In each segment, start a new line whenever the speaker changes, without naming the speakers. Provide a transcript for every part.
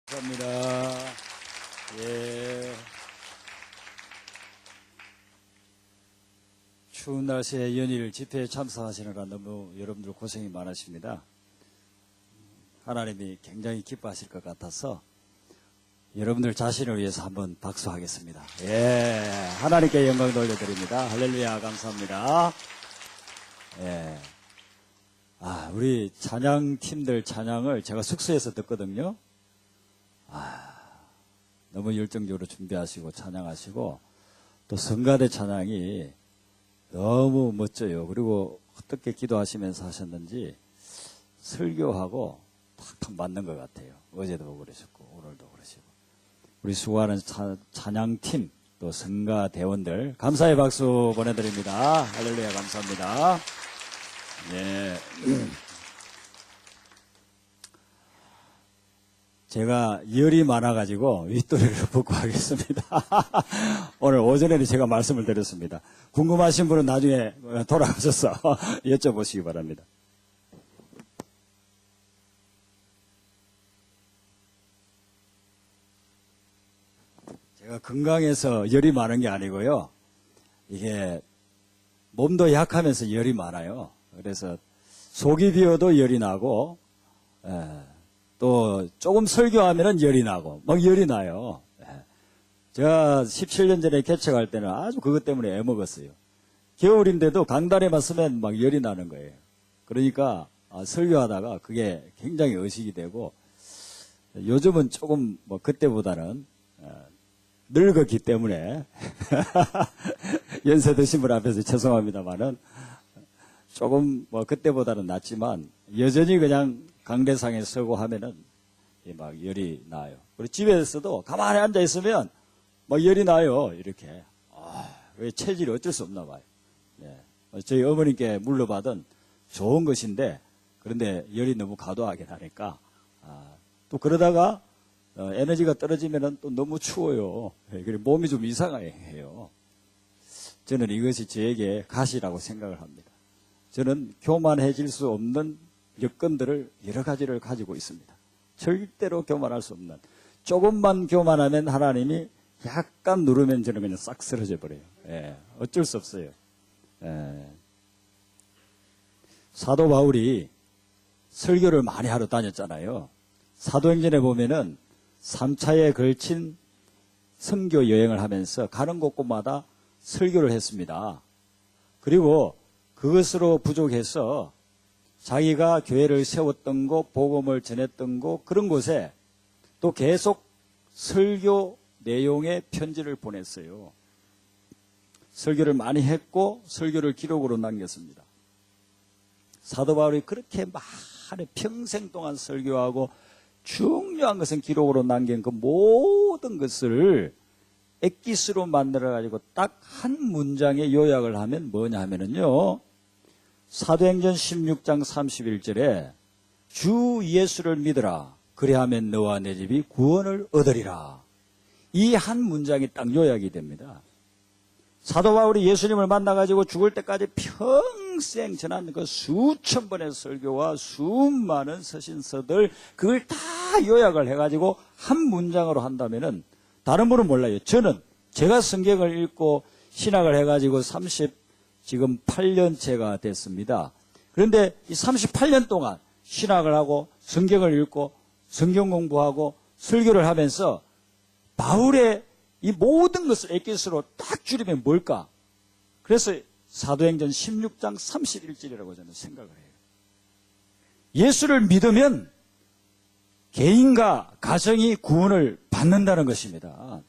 감사합니다. 예. 추운 날씨에 연일 집회에 참석하시느라 너무 여러분들 고생이 많으십니다. 하나님이 굉장히 기뻐하실 것 같아서 여러분들 자신을 위해서 한번 박수하겠습니다. 예. 하나님께 영광 돌려드립니다. 할렐루야, 감사합니다. 예. 우리 찬양팀들 찬양을 제가 숙소에서 듣거든요. 너무 열정적으로 준비하시고 찬양하시고 또 성가대 찬양이 너무 멋져요. 그리고 어떻게 기도하시면서 하셨는지 설교하고 탁탁 맞는 것 같아요. 어제도 그러셨고 오늘도 그러시고 우리 수고하는 찬양팀 또 성가대원들 감사의 박수 보내드립니다. 할렐루야, 감사합니다. 네. 제가 열이 많아가지고 윗도리를 벗고 하겠습니다. 오늘 오전에는 제가 말씀을 드렸습니다. 궁금하신 분은 나중에 돌아가셔서 여쭤보시기 바랍니다. 제가 건강해서 열이 많은 게 아니고요. 이게 몸도 약하면서 열이 많아요. 그래서 속이 비어도 열이 나고 또 조금 설교하면은 열이 나고 막 열이 나요. 제가 17년 전에 개척할 때는 아주 그것 때문에 애먹었어요. 겨울인데도 강단에만 서면 막 열이 나는 거예요. 그러니까 설교하다가 그게 굉장히 의식이 되고 요즘은 조금 뭐 그때보다는 늙었기 때문에 연세 드신 분 앞에서 죄송합니다만은 조금 뭐 그때보다는 낫지만 여전히 그냥 강대상에 서고 하면은 막 열이 나요. 그리고 집에서도 가만히 앉아 있으면 막 열이 나요. 이렇게. 왜 체질이 어쩔 수 없나 봐요. 네. 저희 어머님께 물려받은 좋은 것인데 그런데 열이 너무 과도하게 나니까 또 그러다가 에너지가 떨어지면은 또 너무 추워요. 그리고 몸이 좀 이상해요. 저는 이것이 저에게 가시라고 생각을 합니다. 저는 교만해질 수 없는 여건들을 여러 가지를 가지고 있습니다. 절대로 교만할 수 없는. 조금만 교만하면 하나님이 약간 누르면 저는 그냥 싹 쓰러져 버려요. 어쩔 수 없어요. 사도 바울이 설교를 많이 하러 다녔잖아요. 사도행전에 보면은 3차에 걸친 선교 여행을 하면서 가는 곳곳마다 설교를 했습니다. 그리고 그것으로 부족해서 자기가 교회를 세웠던 곳, 복음을 전했던 곳, 그런 곳에 또 계속 설교 내용의 편지를 보냈어요. 설교를 많이 했고 설교를 기록으로 남겼습니다. 사도 바울이 그렇게 많은 평생 동안 설교하고 중요한 것은 기록으로 남긴 그 모든 것을 엑기스로 만들어가지고 딱 한 문장에 요약을 하면 뭐냐 하면은요. 사도행전 16장 31절에 주 예수를 믿으라. 그리하면 너와 내 집이 구원을 얻으리라. 이 한 문장이 딱 요약이 됩니다. 사도 바울이 예수님을 만나가지고 죽을 때까지 평생 전한 그 수천 번의 설교와 수많은 서신서들 그걸 다 요약을 해가지고 한 문장으로 한다면은 다른 분은 몰라요. 제가 성경을 읽고 신학을 해가지고 지금 8년째가 됐습니다. 그런데 이 38년 동안 신학을 하고 성경을 읽고 성경 공부하고 설교를 하면서 바울의 이 모든 것을 엑기스로 딱 줄이면 뭘까? 그래서 사도행전 16장 31절이라고 저는 생각을 해요. 예수를 믿으면 개인과 가정이 구원을 받는다는 것입니다.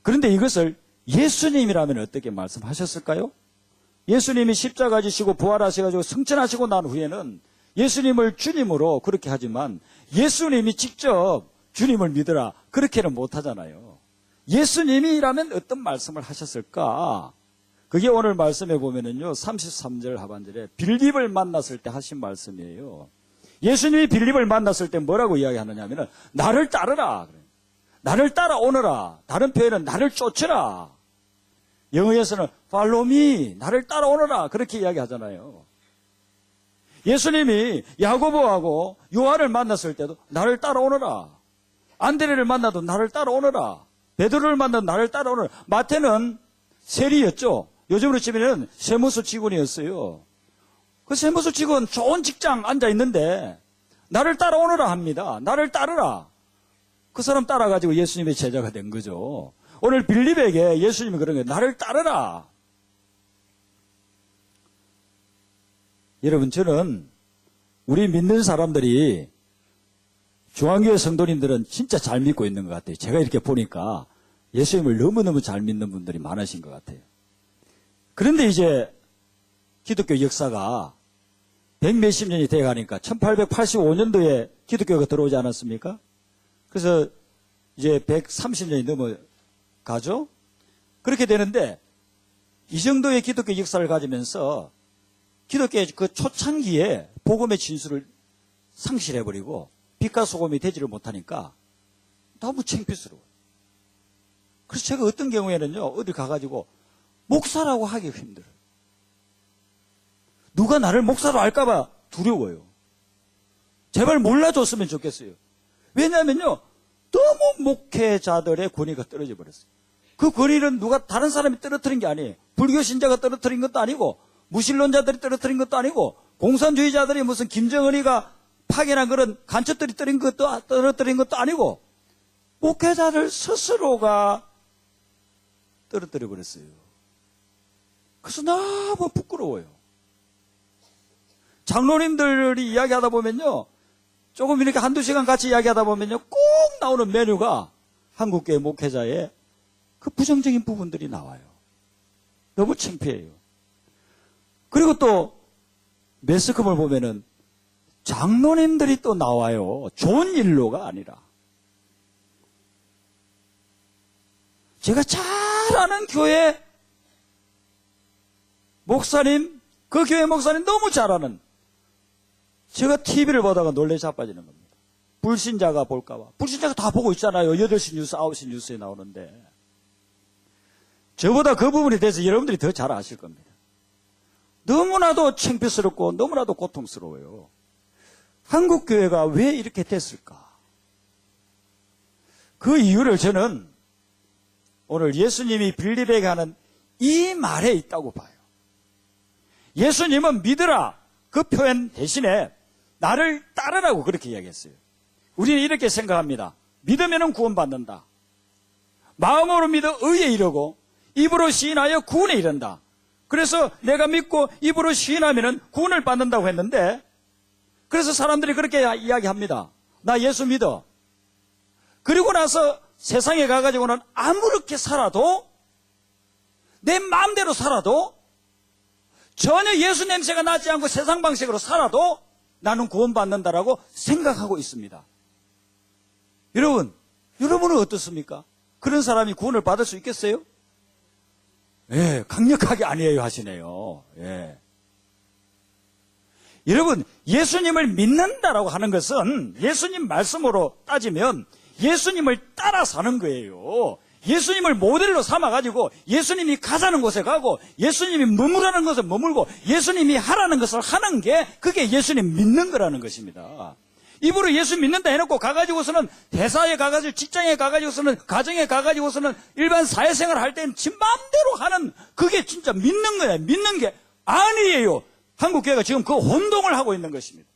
그런데 이것을 예수님이라면 어떻게 말씀하셨을까요? 예수님이 십자가 지시고 부활하셔가지고 승천하시고 난 후에는 예수님을 주님으로 그렇게 하지만 예수님이 직접 주님을 믿으라 그렇게는 못하잖아요. 예수님이라면 어떤 말씀을 하셨을까? 그게 오늘 말씀에 보면은요 33절 하반절에 빌립을 만났을 때 하신 말씀이에요. 예수님이 빌립을 만났을 때 뭐라고 이야기하느냐 하면은 나를 따르라. 나를 따라오너라. 다른 표현은 나를 쫓으라. 영어에서는 follow me, 나를 따라오너라 그렇게 이야기하잖아요. 예수님이 야고보하고 요한을 만났을 때도 나를 따라오너라. 안드레를 만나도 나를 따라오너라. 베드로를 만나도 나를 따라오너라. 마태는 세리였죠. 요즘으로 치면 세무서 직원이었어요. 그 세무서 직원 좋은 직장 앉아 있는데 나를 따라오너라 합니다. 나를 따르라. 그 사람 따라가지고 예수님의 제자가 된 거죠. 오늘 빌립에게 예수님이 그런 거예요. 나를 따르라. 여러분, 저는 우리 믿는 사람들이 중앙교회 성도님들은 진짜 잘 믿고 있는 것 같아요. 제가 이렇게 보니까 예수님을 너무너무 잘 믿는 분들이 많으신 것 같아요. 그런데 이제 기독교 역사가 100몇십 년이 돼 가니까 1885년도에 기독교가 들어오지 않았습니까? 그래서 이제 130년이 넘어가죠? 그렇게 되는데 이 정도의 기독교 역사를 가지면서 기독교의 그 초창기에 복음의 진수를 상실해버리고 빛과 소금이 되지를 못하니까 너무 창피스러워요. 그래서 제가 어떤 경우에는요, 어디 가가지고 목사라고 하기가 힘들어요. 누가 나를 목사로 알까봐 두려워요. 제발 몰라줬으면 좋겠어요. 왜냐하면요, 너무 목회자들의 권위가 떨어져 버렸어요. 그 권위는 누가 다른 사람이 떨어뜨린 게 아니에요. 불교 신자가 떨어뜨린 것도 아니고, 무신론자들이 떨어뜨린 것도 아니고, 공산주의자들이 무슨 김정은이가 파견한 그런 간첩들이 떨어뜨린 것도 아니고, 목회자를 스스로가 떨어뜨려 버렸어요. 그래서 너무 부끄러워요. 장로님들이 이야기하다 보면요, 조금 이렇게 한두 시간 같이 이야기하다 보면요, 꼭 나오는 메뉴가 한국교회 목회자의 그 부정적인 부분들이 나와요. 너무 창피해요. 그리고 또 매스컴을 보면은 장로님들이 또 나와요. 좋은 일로가 아니라. 제가 잘 아는 교회 목사님, 그 교회 목사님 너무 잘 아는, 제가 TV를 보다가 놀래 자빠지는 겁니다. 불신자가 볼까봐. 불신자가 다 보고 있잖아요. 8시 뉴스, 9시 뉴스에 나오는데. 저보다 그 부분에 대해서 여러분들이 더 잘 아실 겁니다. 너무나도 창피스럽고 너무나도 고통스러워요. 한국교회가 왜 이렇게 됐을까? 그 이유를 저는 오늘 예수님이 빌립에게 하는 이 말에 있다고 봐요. 예수님은 믿으라, 그 표현 대신에 나를 따르라고 그렇게 이야기했어요. 우리는 이렇게 생각합니다. 믿으면 구원받는다. 마음으로 믿어 의에 이르고 입으로 시인하여 구원에 이른다. 그래서 내가 믿고 입으로 시인하면 구원을 받는다고 했는데, 그래서 사람들이 그렇게 이야기합니다. 나 예수 믿어. 그리고 나서 세상에 가가지고는 아무렇게 살아도, 내 마음대로 살아도, 전혀 예수 냄새가 나지 않고 세상 방식으로 살아도 나는 구원받는다라고 생각하고 있습니다. 여러분은 어떻습니까? 그런 사람이 구원을 받을 수 있겠어요? 예, 강력하게 아니에요 하시네요. 예. 여러분, 예수님을 믿는다라고 하는 것은 예수님 말씀으로 따지면 예수님을 따라 사는 거예요. 예수님을 모델로 삼아가지고 예수님이 가자는 곳에 가고 예수님이 머무라는 곳에 머물고 예수님이 하라는 것을 하는 게, 그게 예수님 믿는 거라는 것입니다. 입으로 예수 믿는다 해놓고 가가지고서는 회사에 가가지고 직장에 가가지고서는 가정에 가가지고서는 일반 사회생활 할 때는 지 마음대로 하는, 그게 진짜 믿는 거야. 믿는 게 아니에요. 한국교회가 지금 그 혼동을 하고 있는 것입니다.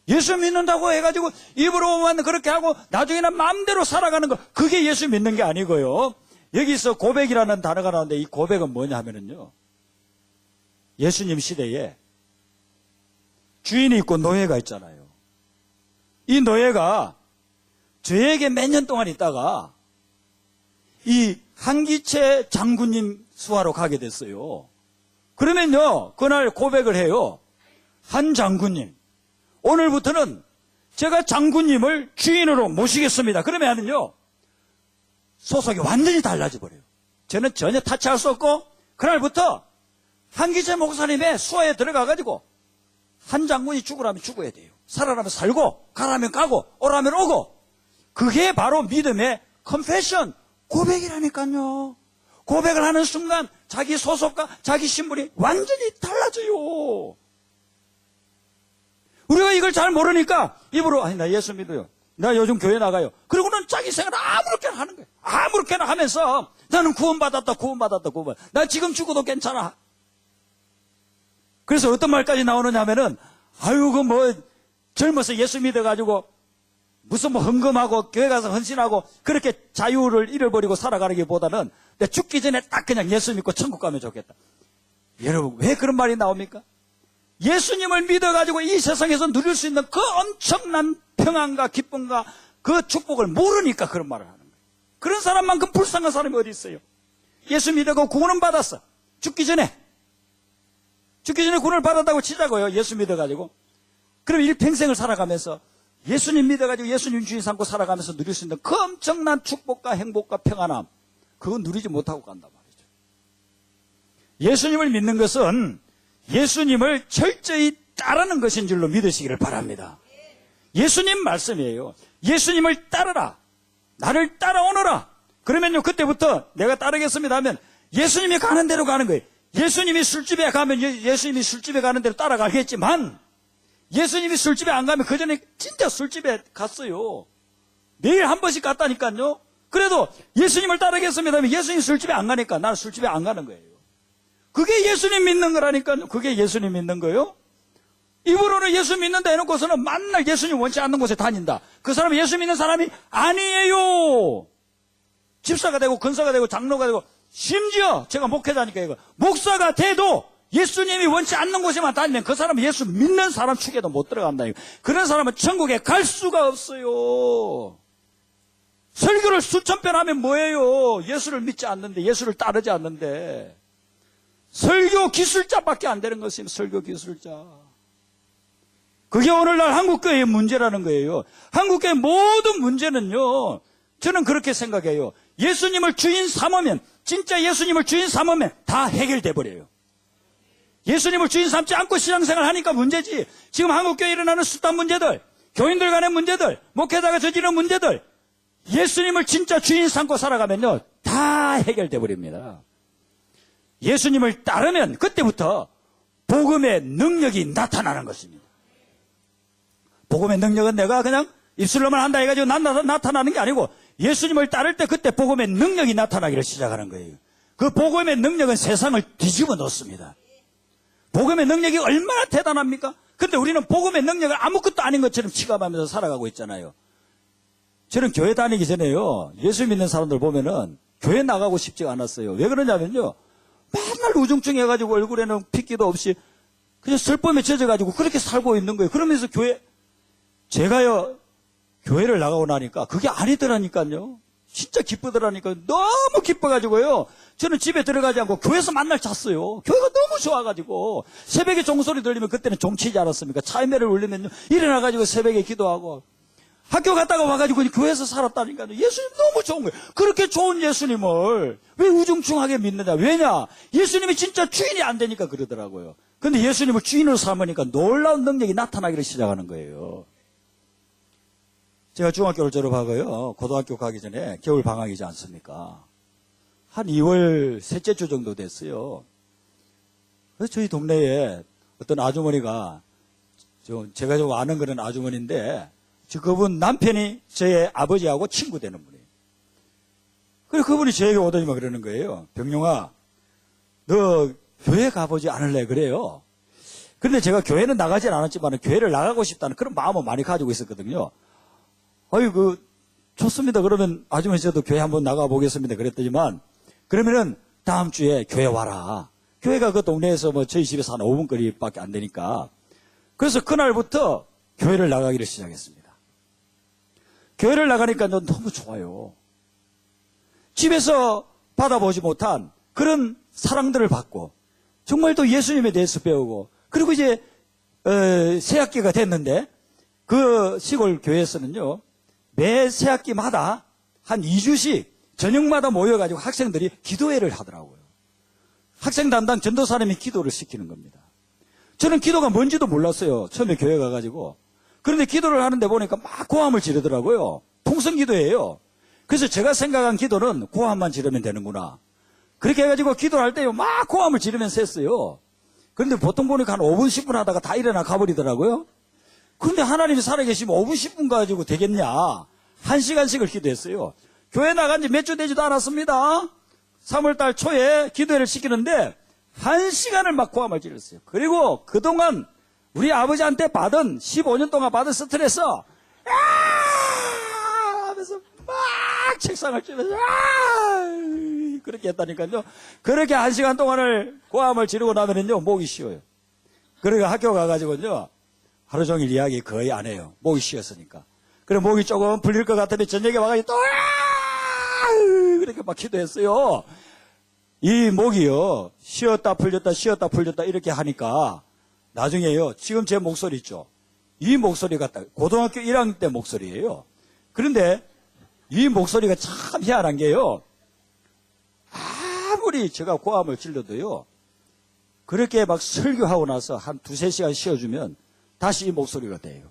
예수 믿는다고 해가지고 입으로만 그렇게 하고 나중에는 마음대로 살아가는 거, 그게 예수 믿는 게 아니고요. 여기서 고백이라는 단어가 나오는데 이 고백은 뭐냐 하면은요, 예수님 시대에 주인이 있고 노예가 있잖아요. 이 노예가 저에게 몇 년 동안 있다가 이 한기채 장군님 수하러 가게 됐어요. 그러면요, 그날 고백을 해요. 한 장군님, 오늘부터는 제가 장군님을 주인으로 모시겠습니다. 그러면은요, 소속이 완전히 달라져 버려요. 저는 전혀 타치할 수 없고, 그날부터 한기채 목사님의 수하에 들어가가지고 한 장군이 죽으라면 죽어야 돼요. 살아라면 살고, 가라면 가고, 오라면 오고. 그게 바로 믿음의 컨페션, 고백이라니까요. 고백을 하는 순간 자기 소속과 자기 신분이 완전히 달라져요. 우리가 이걸 잘 모르니까 입으로 아니 나 예수 믿어요. 나 요즘 교회 나가요. 그러고는 자기 생활 아무렇게나 하는 거예요. 아무렇게나 하면서 나는 구원받았다. 나 지금 죽어도 괜찮아. 그래서 어떤 말까지 나오느냐 하면은 아유 그 뭐 젊어서 예수 믿어가지고 무슨 뭐 헌금하고 교회 가서 헌신하고 그렇게 자유를 잃어버리고 살아가기보다는 내가 죽기 전에 딱 그냥 예수 믿고 천국 가면 좋겠다. 여러분 왜 그런 말이 나옵니까? 예수님을 믿어가지고 이 세상에서 누릴 수 있는 그 엄청난 평안과 기쁨과 그 축복을 모르니까 그런 말을 하는 거예요. 그런 사람만큼 불쌍한 사람이 어디 있어요? 예수 믿어고 구원은 받았어. 죽기 전에 구원을 받았다고 치자고요. 예수 믿어가지고. 그럼 일평생을 살아가면서 예수님 믿어가지고 예수님 주인 삼고 살아가면서 누릴 수 있는 그 엄청난 축복과 행복과 평안함, 그건 누리지 못하고 간단 말이죠. 예수님을 믿는 것은 예수님을 철저히 따르는 것인 줄로 믿으시기를 바랍니다. 예수님 말씀이에요. 예수님을 따르라. 나를 따라오너라. 그러면요, 그때부터 내가 따르겠습니다 하면 예수님이 가는 대로 가는 거예요. 예수님이 술집에 가면 예수님이 술집에 가는 대로 따라가겠지만 예수님이 술집에 안 가면 그 전에 진짜 술집에 갔어요. 매일 한 번씩 갔다니까요. 그래도 예수님을 따르겠습니다 하면 예수님 술집에 안 가니까 나는 술집에 안 가는 거예요. 그게 예수님 믿는 거라니까요. 그게 예수님 믿는 거예요. 입으로는 예수 믿는다 해놓고서는 만날 예수님 원치 않는 곳에 다닌다. 그 사람은 예수 믿는 사람이 아니에요. 집사가 되고 근사가 되고 장로가 되고 심지어 제가 목회자니까 이거 목사가 돼도 예수님이 원치 않는 곳에만 다니면 그 사람은 예수 믿는 사람 축에도 못 들어간다. 그런 사람은 천국에 갈 수가 없어요. 설교를 수천 편 하면 뭐예요? 예수를 믿지 않는데, 예수를 따르지 않는데. 설교 기술자밖에 안 되는 것입니다. 설교 기술자. 그게 오늘날 한국교회의 문제라는 거예요. 한국교회의 모든 문제는요, 저는 그렇게 생각해요. 예수님을 주인 삼으면, 진짜 예수님을 주인 삼으면 다 해결돼 버려요. 예수님을 주인 삼지 않고 신앙생활 하니까 문제지. 지금 한국교회에 일어나는 숱한 문제들, 교인들 간의 문제들, 목회자가 저지르는 문제들, 예수님을 진짜 주인 삼고 살아가면요, 다 해결돼 버립니다. 예수님을 따르면 그때부터 복음의 능력이 나타나는 것입니다. 복음의 능력은 내가 그냥 입술로만 한다 해가지고 나타나는 게 아니고 예수님을 따를 때 그때 복음의 능력이 나타나기를 시작하는 거예요. 그 복음의 능력은 세상을 뒤집어 놓습니다. 복음의 능력이 얼마나 대단합니까? 근데 우리는 복음의 능력을 아무것도 아닌 것처럼 취급하면서 살아가고 있잖아요. 저는 교회 다니기 전에요, 예수 믿는 사람들 보면은 교회 나가고 싶지가 않았어요. 왜 그러냐면요, 맨날 우중충해가지고 얼굴에는 핏기도 없이 그냥 슬픔에 젖어가지고 그렇게 살고 있는 거예요. 그러면서 제가요, 교회를 나가고 나니까 그게 아니더라니까요. 진짜 기쁘더라니까요. 너무 기뻐가지고요, 저는 집에 들어가지 않고 교회에서 만날 잤어요. 교회가 너무 좋아가지고 새벽에 종소리 들리면 그때는 종치지 않았습니까? 차이매를 울리면요, 일어나가지고 새벽에 기도하고 학교 갔다가 와가지고 교회에서 살았다니까요. 예수님 너무 좋은 거예요. 그렇게 좋은 예수님을 왜 우중충하게 믿느냐? 왜냐? 예수님이 진짜 주인이 안 되니까 그러더라고요. 근데 예수님을 주인으로 삼으니까 놀라운 능력이 나타나기를 시작하는 거예요. 제가 중학교를 졸업하고요, 고등학교 가기 전에 겨울 방학이지 않습니까? 한 2월 셋째 주 정도 됐어요. 그래서 저희 동네에 어떤 아주머니가, 제가 좀 아는 그런 아주머니인데, 그분 남편이 저의 아버지하고 친구 되는 분이에요. 그래서 그분이 저에게 오더니만 그러는 거예요. 병용아, 너 교회 가보지 않을래? 그래요. 그런데 제가 교회는 나가진 않았지만 교회를 나가고 싶다는 그런 마음을 많이 가지고 있었거든요. 좋습니다. 그러면 아주머니 저도 교회 한번 나가보겠습니다. 그랬더니만, 그러면은 다음 주에 교회 와라. 교회가 그 동네에서 저희 집에서 한 5분 거리밖에 안 되니까. 그래서 그날부터 교회를 나가기를 시작했습니다. 교회를 나가니까 너무 좋아요. 집에서 받아보지 못한 그런 사랑들을 받고, 정말 또 예수님에 대해서 배우고, 그리고 이제 새학기가 됐는데 그 시골 교회에서는요, 매 새학기마다 한 2주씩 저녁마다 모여가지고 학생들이 기도회를 하더라고요. 학생 담당 전도사님이 기도를 시키는 겁니다. 저는 기도가 뭔지도 몰랐어요. 처음에 교회 가가지고. 그런데 기도를 하는데 보니까 막 고함을 지르더라고요. 통성기도예요. 그래서 제가 생각한 기도는 고함만 지르면 되는구나. 그렇게 해가지고 기도를 할 때요, 막 고함을 지르면서 했어요. 그런데 보통 보니까 한 5분, 10분 하다가 다 일어나 가버리더라고요. 그런데 하나님이 살아계시면 5분, 10분 가지고 되겠냐? 1시간씩을 기도했어요. 교회 나간 지 몇 주 되지도 않았습니다. 3월달 초에 기도회를 시키는데 1시간을 막 고함을 질렀어요. 그리고 그동안 우리 아버지한테 받은 15년 동안 받은 스트레스 하면서 막 책상을 찌면서 그렇게 했다니까요. 그렇게 1시간 동안을 고함을 지르고 나면은요 목이 쉬어요. 그러니까 학교 가가지고요 하루 종일 이야기 거의 안 해요. 목이 쉬었으니까. 그래 목이 조금 풀릴 것 같으면 저녁에 와가지고 또 그렇게 막 기도했어요. 이 목이요 쉬었다 풀렸다 쉬었다 풀렸다 이렇게 하니까 나중에요 지금 제 목소리 있죠. 이 목소리가 딱 고등학교 1학년 때 목소리예요. 그런데 이 목소리가 참 희한한 게요. 아무리 제가 고함을 질러도요. 그렇게 막 설교하고 나서 한 2-3시간 쉬어주면 다시 이 목소리가 돼요.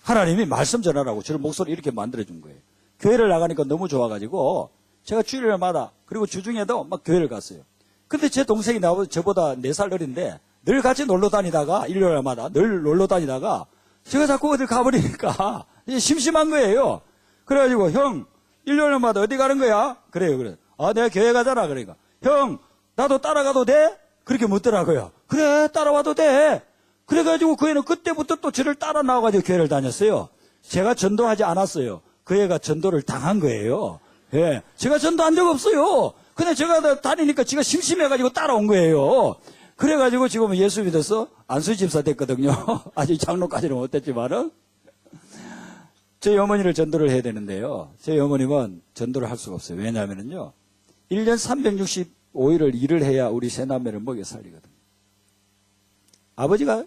하나님이 말씀 전하라고 저를 목소리 이렇게 만들어준 거예요. 교회를 나가니까 너무 좋아가지고 제가 주일마다 그리고 주중에도 막 교회를 갔어요. 근데 제 동생이 저보다 4살 어린데 늘 같이 놀러 다니다가 일요일마다 늘 놀러 다니다가 제가 자꾸 어딜 가버리니까 이제 심심한 거예요. 그래가지고 형 일요일마다 어디 가는 거야? 그래요. 그래. 아 내가 교회 가잖아. 그러니까 형 나도 따라가도 돼? 그렇게 묻더라고요. 그래 따라와도 돼. 그래가지고 그 애는 그때부터 또 저를 따라 나와가지고 교회를 다녔어요. 제가 전도하지 않았어요. 그 애가 전도를 당한 거예요. 예, 제가 전도한 적 없어요. 근데 제가 다니니까 지가 심심해가지고 따라온 거예요. 그래가지고 지금 예수 믿어서 안수 집사 됐거든요. 아직 장로까지는 못 됐지만은. 저희 어머니를 전도를 해야 되는데요. 저희 어머님은 전도를 할 수가 없어요. 왜냐하면요. 1년 365일을 일을 해야 우리 세 남매를 먹여 살리거든요. 아버지가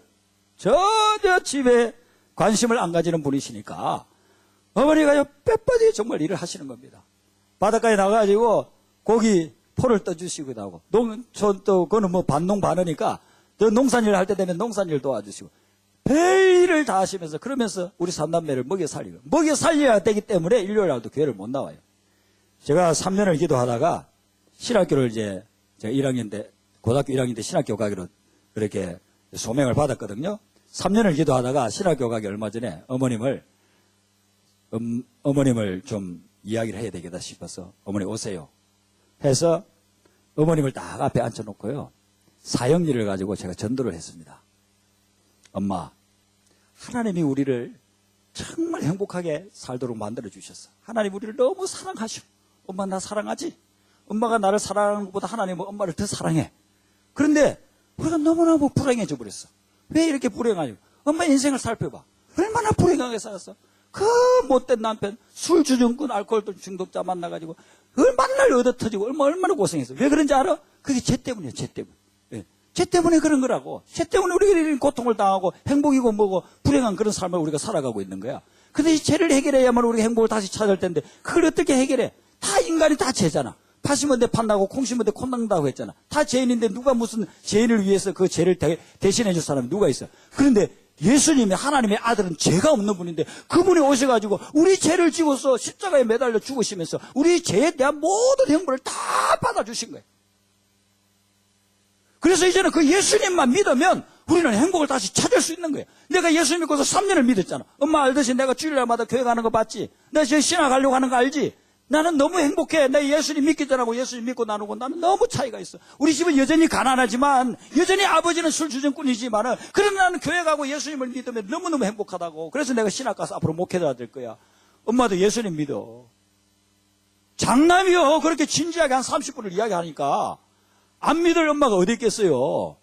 전혀 집에 관심을 안 가지는 분이시니까 어머니가요 뼈빠지 정말 일을 하시는 겁니다. 바닷가에 나가가지고 고기 포를 떠주시고 나고 또 그거는 뭐 반농 반하니까 농산일 할 때 되면 농산일 도와주시고 별일을 다 하시면서 그러면서 우리 삼남매를 먹여 살려야 되기 때문에 일요일날도 교회를 못 나와요. 제가 3년을 기도하다가 신학교를 이제 제가 1학년 때 고등학교 1학년 때 신학교 가기로 그렇게 소명을 받았거든요. 3년을 기도하다가 신학교 가기 얼마 전에 어머님을 좀 이야기를 해야 되겠다 싶어서 어머니 오세요 해서 어머님을 딱 앞에 앉혀놓고요. 사형리를 가지고 제가 전도를 했습니다. 엄마, 하나님이 우리를 정말 행복하게 살도록 만들어주셨어. 하나님 우리를 너무 사랑하셔. 엄마 나 사랑하지? 엄마가 나를 사랑하는 것보다 하나님은 엄마를 더 사랑해. 그런데 우리가 너무너무 불행해져 버렸어. 왜 이렇게 불행하냐? 엄마 인생을 살펴봐. 얼마나 불행하게 살았어. 그 못된 남편, 술 주정꾼, 알코올 중독자 만나가지고 얼마나 얻어 터지고 얼마나 고생했어. 왜 그런지 알아? 그게 죄 때문이야, 죄 때문에. 예. 죄 때문에 그런 거라고. 죄 때문에 우리가 이런 고통을 당하고 행복이고 뭐고 불행한 그런 삶을 우리가 살아가고 있는 거야. 근데 이 죄를 해결해야만 우리가 행복을 다시 찾을 텐데 그걸 어떻게 해결해? 다 인간이 다 죄잖아. 팥 심은 데 판다고 콩 심은 데 콩 난다고 했잖아. 다 죄인인데 누가 무슨 죄인을 위해서 그 죄를 대신해 줄 사람이 누가 있어? 그런데 예수님의 하나님의 아들은 죄가 없는 분인데 그분이 오셔가지고 우리 죄를 지고서 십자가에 매달려 죽으시면서 우리 죄에 대한 모든 행복을 다 받아주신 거예요. 그래서 이제는 그 예수님만 믿으면 우리는 행복을 다시 찾을 수 있는 거예요. 내가 예수 믿고서 3년을 믿었잖아. 엄마 알듯이 내가 주일날마다 교회 가는 거 봤지? 내가 저 신학 가려고 하는 거 알지? 나는 너무 행복해. 나 예수님 믿기 전하고 예수님 믿고 나누고 나는 너무 차이가 있어. 우리 집은 여전히 가난하지만 여전히 아버지는 술 주정꾼이지만은 그러나 나는 교회 가고 예수님을 믿으면 너무너무 행복하다고. 그래서 내가 신학 가서 앞으로 목회자가 될 거야. 엄마도 예수님 믿어. 장남이요. 그렇게 진지하게 한 30분을 이야기하니까 안 믿을 엄마가 어디 있겠어요.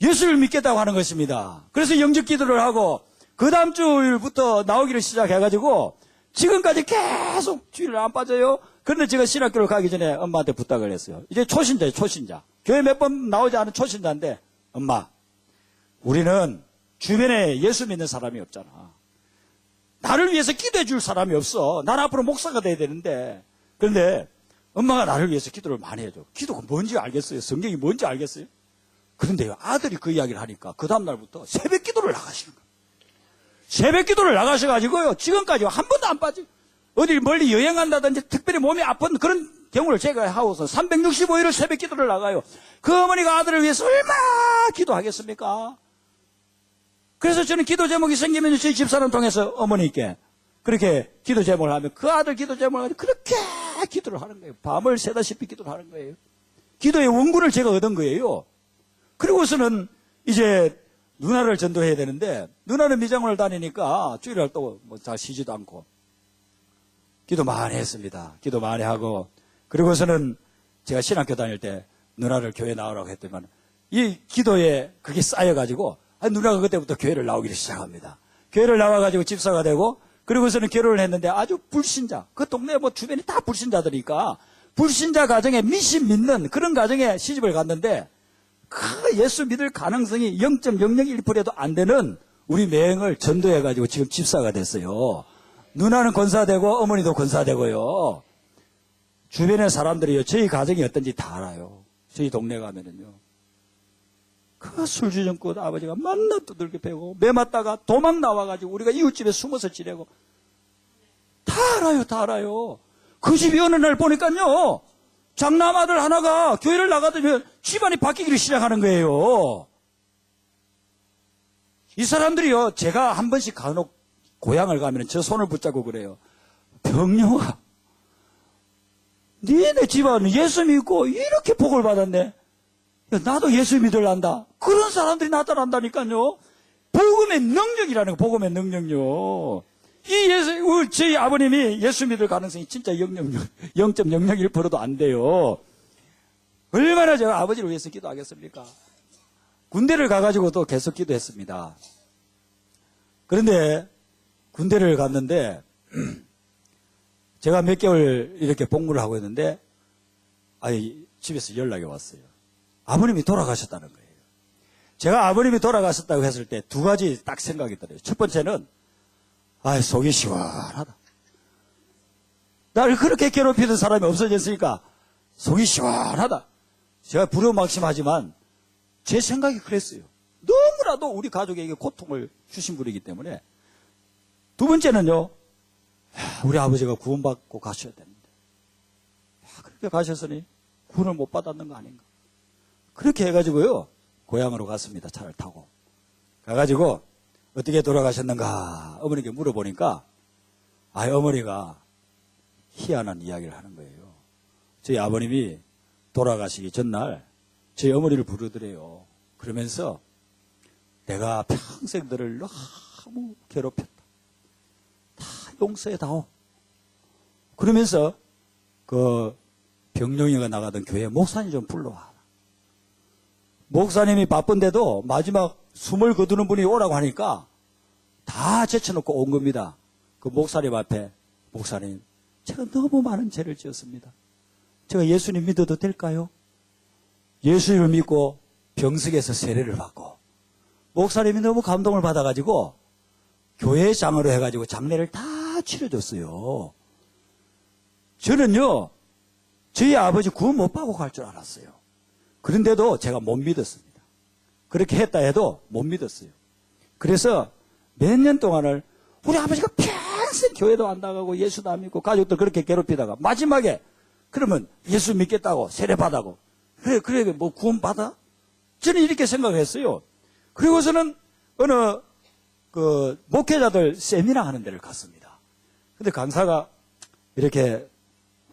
예수를 믿겠다고 하는 것입니다. 그래서 영접 기도를 하고 그 다음 주일부터 나오기를 시작해가지고 지금까지 계속 주일을 안 빠져요. 그런데 제가 신학교를 가기 전에 엄마한테 부탁을 했어요. 이제 초신자예요, 초신자. 교회 몇 번 나오지 않은 초신자인데 엄마, 우리는 주변에 예수 믿는 사람이 없잖아. 나를 위해서 기도해 줄 사람이 없어. 나는 앞으로 목사가 돼야 되는데. 그런데 엄마가 나를 위해서 기도를 많이 해줘. 기도가 뭔지 알겠어요? 성경이 뭔지 알겠어요? 그런데요, 아들이 그 이야기를 하니까 그 다음날부터 새벽 기도를 나가시는 거예요. 새벽 기도를 나가셔가지고요, 지금까지 한 번도 안 빠져. 어디 멀리 여행 간다든지 특별히 몸이 아픈 그런 경우를 제가 하고서 365일을 새벽 기도를 나가요. 그 어머니가 아들을 위해서 얼마나 기도하겠습니까? 그래서 저는 기도 제목이 생기면 저희 집사람 통해서 어머니께 그렇게 기도 제목을 하면 그 아들 기도 제목을 가지고 그렇게 기도를 하는 거예요. 밤을 새다시피 기도를 하는 거예요. 기도의 원군을 제가 얻은 거예요. 그리고서는 이제 누나를 전도해야 되는데 누나는 미장원을 다니니까 주일날 또 뭐 잘 쉬지도 않고 기도 많이 했습니다. 기도 많이 하고 그리고서는 제가 신학교 다닐 때 누나를 교회 나오라고 했더니만 이 기도에 그게 쌓여가지고 누나가 그때부터 교회를 나오기 시작합니다. 교회를 나와가지고 집사가 되고 그리고서는 결혼을 했는데 아주 불신자 그 동네 뭐 주변이 다 불신자들이니까 불신자 가정에 미신 믿는 그런 가정에 시집을 갔는데 그 예수 믿을 가능성이 0.001%도 안 되는 우리 매형을 전도해가지고 지금 집사가 됐어요. 누나는 권사되고 어머니도 권사되고요. 주변의 사람들이요 저희 가정이 어떤지 다 알아요. 저희 동네 가면은요. 그 술주정꾼 아버지가 만나 두들겨 패고 매 맞다가 도망 나와가지고 우리가 이웃집에 숨어서 지내고 다 알아요. 다 알아요. 그 집이 어느 날 보니까요. 장남 아들 하나가 교회를 나가더니 집안이 바뀌기를 시작하는 거예요. 이 사람들이요. 제가 한 번씩 간혹 고향을 가면 저 손을 붙잡고 그래요. 병영아. 니네 집안은 예수 믿고 이렇게 복을 받았네. 야, 나도 예수 믿을란다. 그런 사람들이 나타난다니까요. 복음의 능력이라는 거, 복음의 능력요. 저희 아버님이 예수 믿을 가능성이 진짜 0.001%도 안 돼요. 얼마나 제가 아버지를 위해서 기도하겠습니까? 군대를 가가지고 또 계속 기도했습니다. 그런데 군대를 갔는데 제가 몇 개월 이렇게 복무를 하고 있는데 집에서 연락이 왔어요. 아버님이 돌아가셨다는 거예요. 제가 아버님이 돌아가셨다고 했을 때 두 가지 딱 생각이 들어요. 첫 번째는 속이 시원하다. 나를 그렇게 괴롭히던 사람이 없어졌으니까 속이 시원하다. 제가 불효막심하지만 제 생각이 그랬어요. 너무나도 우리 가족에게 고통을 주신 분이기 때문에. 두 번째는요. 우리 아버지가 구원받고 가셔야 되는데 그렇게 가셨으니 구원을 못 받았는 거 아닌가. 그렇게 해가지고요. 고향으로 갔습니다. 차를 타고. 가가지고 어떻게 돌아가셨는가 어머니께 물어보니까 어머니가 희한한 이야기를 하는 거예요. 저희 아버님이 돌아가시기 전날 저희 어머니를 부르더래요. 그러면서 내가 평생 너를 너무 괴롭혔다. 다 용서해다오. 그러면서 그 병령이가 나가던 교회 목사님 좀 불러와. 목사님이 바쁜데도 마지막 숨을 거두는 분이 오라고 하니까 다 제쳐놓고 온 겁니다. 그 목사님 앞에 목사님 제가 너무 많은 죄를 지었습니다. 제가 예수님 믿어도 될까요? 예수님을 믿고 병석에서 세례를 받고 목사님이 너무 감동을 받아가지고 교회장으로 해가지고 장례를 다 치러줬어요. 저는요 저희 아버지 구원 못 받고 갈 줄 알았어요. 그런데도 제가 못 믿었습니다. 그렇게 했다 해도 못 믿었어요. 그래서 몇 년 동안을 우리 아버지가 평생 교회도 안 나가고 예수도 안 믿고 가족들 그렇게 괴롭히다가 마지막에 그러면 예수 믿겠다고 세례받아고 그래 뭐 구원 받아? 저는 이렇게 생각을 했어요. 그리고서는 어느 그 목회자들 세미나 하는 데를 갔습니다. 근데 강사가 이렇게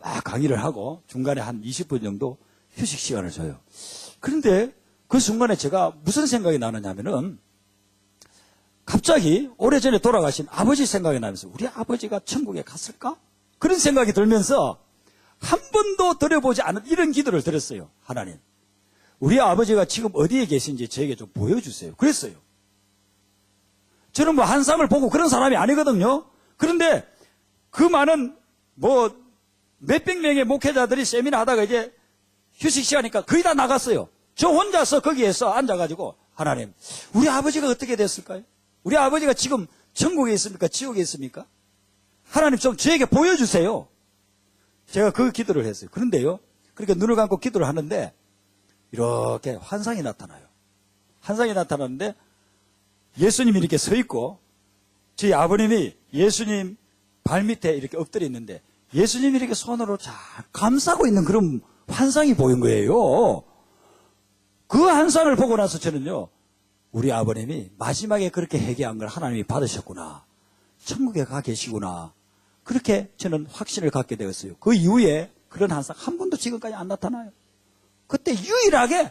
막 강의를 하고 중간에 한 20분 정도 휴식 시간을 줘요. 그런데 그 순간에 제가 무슨 생각이 나느냐면은 갑자기 오래전에 돌아가신 아버지 생각이 나면서 우리 아버지가 천국에 갔을까? 그런 생각이 들면서 한 번도 드려보지 않은 이런 기도를 드렸어요. 하나님, 우리 아버지가 지금 어디에 계신지 저에게 좀 보여주세요. 그랬어요. 저는 뭐 한상을 보고 그런 사람이 아니거든요. 그런데 그 많은 뭐 몇백 명의 목회자들이 세미나 하다가 이제 휴식 시간이니까 거의 다 나갔어요. 저 혼자서 거기에서 앉아가지고 하나님, 우리 아버지가 어떻게 됐을까요? 우리 아버지가 지금 천국에 있습니까? 지옥에 있습니까? 하나님 좀 저에게 보여주세요. 제가 그 기도를 했어요. 그런데요, 그렇게 눈을 감고 기도를 하는데 이렇게 환상이 나타나요. 환상이 나타나는데 예수님이 이렇게 서 있고 저희 아버님이 예수님 발밑에 이렇게 엎드려 있는데 예수님이 이렇게 손으로 잘 감싸고 있는 그런 환상이 보인 거예요. 그 환상을 보고 나서 저는요, 우리 아버님이 마지막에 그렇게 회개한 걸 하나님이 받으셨구나. 천국에 가 계시구나. 그렇게 저는 확신을 갖게 되었어요. 그 이후에 그런 한상 한 번도 지금까지 안 나타나요. 그때 유일하게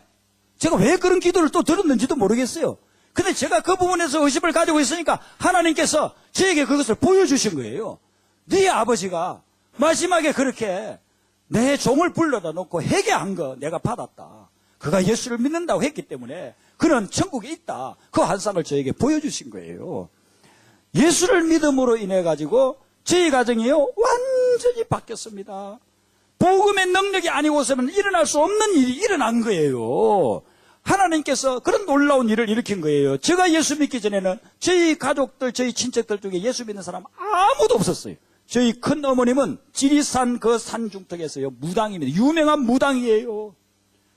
제가 왜 그런 기도를 또 들었는지도 모르겠어요. 근데 제가 그 부분에서 의심을 가지고 있으니까 하나님께서 저에게 그것을 보여주신 거예요. 네 아버지가 마지막에 그렇게 내 종을 불러다 놓고 회개한 거 내가 받았다. 그가 예수를 믿는다고 했기 때문에 그는 천국에 있다. 그 환상을 저에게 보여주신 거예요. 예수를 믿음으로 인해 가지고 저희 가정이요 완전히 바뀌었습니다. 복음의 능력이 아니고서는 일어날 수 없는 일이 일어난 거예요. 하나님께서 그런 놀라운 일을 일으킨 거예요. 제가 예수 믿기 전에는 저희 가족들, 저희 친척들 중에 예수 믿는 사람 아무도 없었어요. 저희 큰 어머님은 지리산 그 산중턱에서요 무당입니다. 유명한 무당이에요.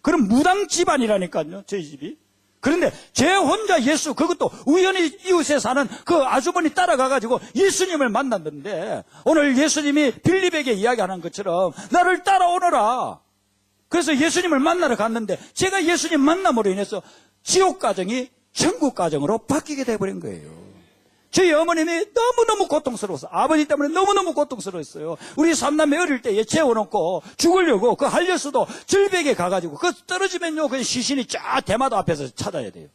그런 무당 집안이라니까요, 저희 집이. 그런데 제 혼자 예수, 그것도 우연히 이웃에 사는 그 아주머니 따라가가지고 예수님을 만났는데, 오늘 예수님이 빌립에게 이야기하는 것처럼 나를 따라오너라. 그래서 예수님을 만나러 갔는데, 제가 예수님 만남으로 인해서 지옥 가정이 천국 가정으로 바뀌게 돼버린 거예요. 저희 어머님이 너무너무 고통스러웠어요. 아버지 때문에 너무너무 고통스러웠어요. 우리 삼남매 어릴 때에 재워놓고 죽으려고 그 한려수도 절벽에 가가지고 그 떨어지면요 그 시신이 쫙 대마도 앞에서 찾아야 돼요.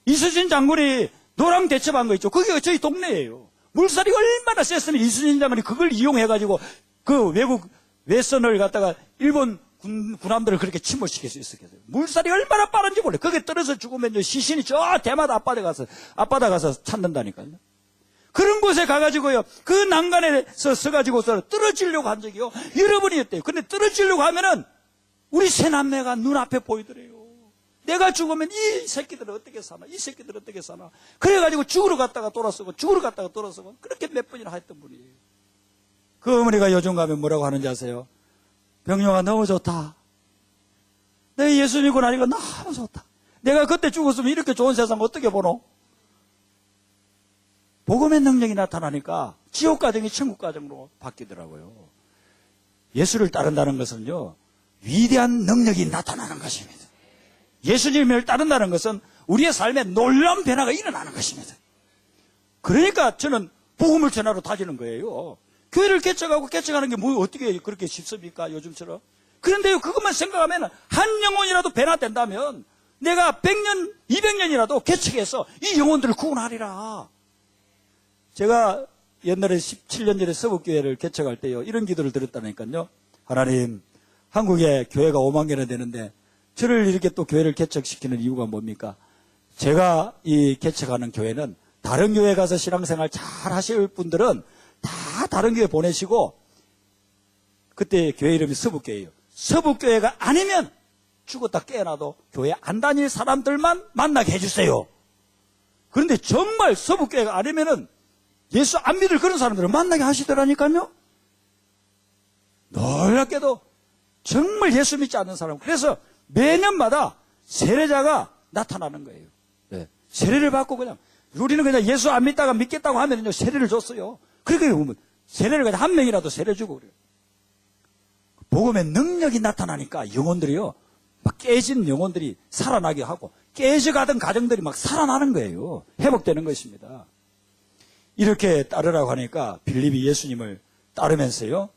이수진 장군이 노랑 대첩한 거 있죠. 그게 저희 동네예요. 물살이 얼마나 셌으면 이수진 장군이 그걸 이용해가지고 그 외국 외선을 갖다가 일본 군함들을 그렇게 침몰시킬 수 있었겠어요. 물살이 얼마나 빠른지 몰라요. 거기에 떨어져 죽으면 시신이 저 대마도 앞바다 가서 찾는다니까요. 그런 곳에 가가지고요, 그 난간에서 서가지고서 떨어지려고 한 적이요, 여러 번이었대요. 근데 떨어지려고 하면은 우리 세 남매가 눈앞에 보이더래요. 내가 죽으면 이 새끼들은 어떻게 사나, 이 새끼들은 어떻게 사나. 그래가지고 죽으러 갔다가 돌아서고, 죽으러 갔다가 돌아서고, 그렇게 몇 번이나 했던 분이에요. 그 어머니가 요즘 가면 뭐라고 하는지 아세요? 병영아 너무 좋다. 내 예수 믿고 나니까 너무 좋다. 내가 그때 죽었으면 이렇게 좋은 세상 어떻게 보노? 복음의 능력이 나타나니까 지옥 가정이 천국 가정으로 바뀌더라고요. 예수를 따른다는 것은요, 위대한 능력이 나타나는 것입니다. 예수님을 따른다는 것은 우리의 삶에 놀라운 변화가 일어나는 것입니다. 그러니까 저는 복음을 전하러 다니는 거예요. 교회를 개척하고 개척하는 게 뭐 어떻게 그렇게 쉽습니까? 요즘처럼. 그런데요, 그것만 생각하면 한 영혼이라도 변화된다면 내가 100년, 200년이라도 개척해서 이 영혼들을 구원하리라. 제가 옛날에 17년 전에 서북교회를 개척할 때요, 이런 기도를 드렸다니까요. 하나님, 한국에 교회가 5만 개나 되는데 저를 이렇게 또 교회를 개척시키는 이유가 뭡니까? 제가 이 개척하는 교회는 다른 교회 가서 신앙생활 잘 하실 분들은 다 다른 교회 보내시고, 그때 교회 이름이 서북교회예요. 서북교회가 아니면 죽었다 깨어나도 교회 안 다닐 사람들만 만나게 해주세요. 그런데 정말 서북교회가 아니면은 예수 안 믿을 그런 사람들을 만나게 하시더라니까요. 놀랍게도 정말 예수 믿지 않는 사람. 그래서 매년마다 세례자가 나타나는 거예요. 네. 세례를 받고 그냥, 우리는 그냥 예수 안 믿다가 믿겠다고 하면요 세례를 줬어요. 그렇게 보면 세례를 그냥 한 명이라도 세례 주고 그래요. 복음의 능력이 나타나니까 영혼들이요, 막 깨진 영혼들이 살아나게 하고 깨져가던 가정들이 막 살아나는 거예요. 회복되는 것입니다. 이렇게 따르라고 하니까 빌립이 예수님을 따르면서요,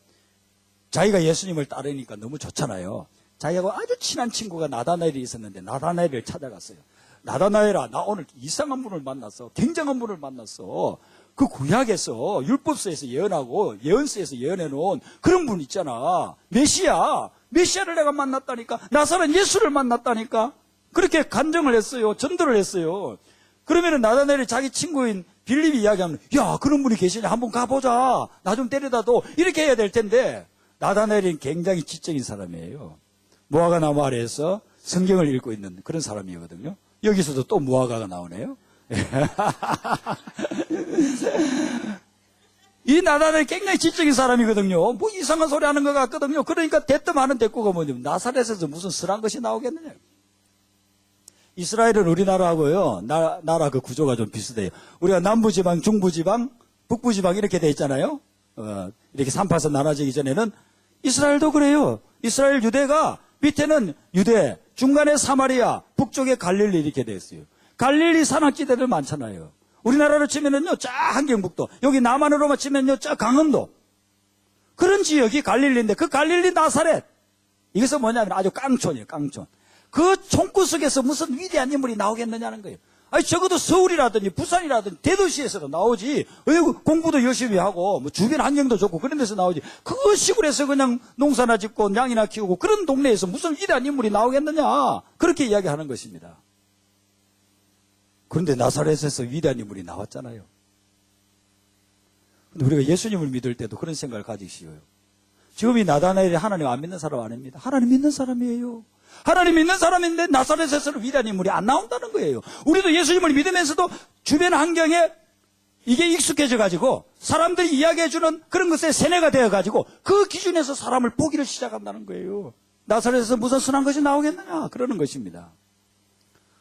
자기가 예수님을 따르니까 너무 좋잖아요. 자기하고 아주 친한 친구가 나다나엘이 있었는데 나다나엘을 찾아갔어요. 나다나엘아, 나 오늘 이상한 분을 만났어. 굉장한 분을 만났어. 그 구약에서 율법서에서 예언하고 예언서에서 예언해 놓은 그런 분 있잖아. 메시아를 내가 만났다니까. 나사렛 예수를 만났다니까. 그렇게 간증을 했어요. 전도를 했어요. 그러면은 나다나엘이 자기 친구인 빌립이 이야기하면, 야, 그런 분이 계시냐, 한번 가보자, 나 좀 데려다도, 이렇게 해야 될 텐데, 나다나엘은 굉장히 지적인 사람이에요. 무화과 나무 아래에서 성경을 읽고 있는 그런 사람이거든요. 여기서도 또 무화과가 나오네요. 이 나다나엘이 굉장히 지적인 사람이거든요. 뭐 이상한 소리 하는 것 같거든요. 그러니까 대뜸 하는 대꾸가 뭐냐면, 나사렛에서 무슨 쓰란 것이 나오겠느냐. 이스라엘은 우리나라하고요, 나라 그 구조가 좀 비슷해요. 우리가 남부지방, 중부지방, 북부지방 이렇게 돼 있잖아요. 이렇게 3파선 나눠지기 전에는 이스라엘도 그래요. 이스라엘 유대가 밑에는 유대, 중간에 사마리아, 북쪽에 갈릴리 이렇게 됐어요. 갈릴리 산악지대들 많잖아요. 우리나라로 치면은요, 쫙 한경북도, 여기 남한으로만 치면요, 쫙 강원도. 그런 지역이 갈릴리인데, 그 갈릴리 나사렛. 이것은 뭐냐면 아주 깡촌이에요, 깡촌. 그 총구석에서 무슨 위대한 인물이 나오겠느냐는 거예요. 아니, 적어도 서울이라든지 부산이라든지 대도시에서도 나오지. 공부도 열심히 하고, 뭐 주변 환경도 좋고 그런 데서 나오지. 그 시골에서 그냥 농사나 짓고 양이나 키우고 그런 동네에서 무슨 위대한 인물이 나오겠느냐. 그렇게 이야기하는 것입니다. 그런데 나사렛에서 위대한 인물이 나왔잖아요. 근데 우리가 예수님을 믿을 때도 그런 생각을 가지시오요. 지금 이 나다나엘이 하나님 안 믿는 사람 아닙니다. 하나님 믿는 사람이에요. 하나님 믿는 사람인데 나사렛에서는 위대한 인물이 안 나온다는 거예요. 우리도 예수님을 믿으면서도 주변 환경에 이게 익숙해져 가지고 사람들이 이야기해 주는 그런 것에 세뇌가 되어 가지고 그 기준에서 사람을 보기를 시작한다는 거예요. 나사렛에서 무슨 선한 것이 나오겠느냐 그러는 것입니다.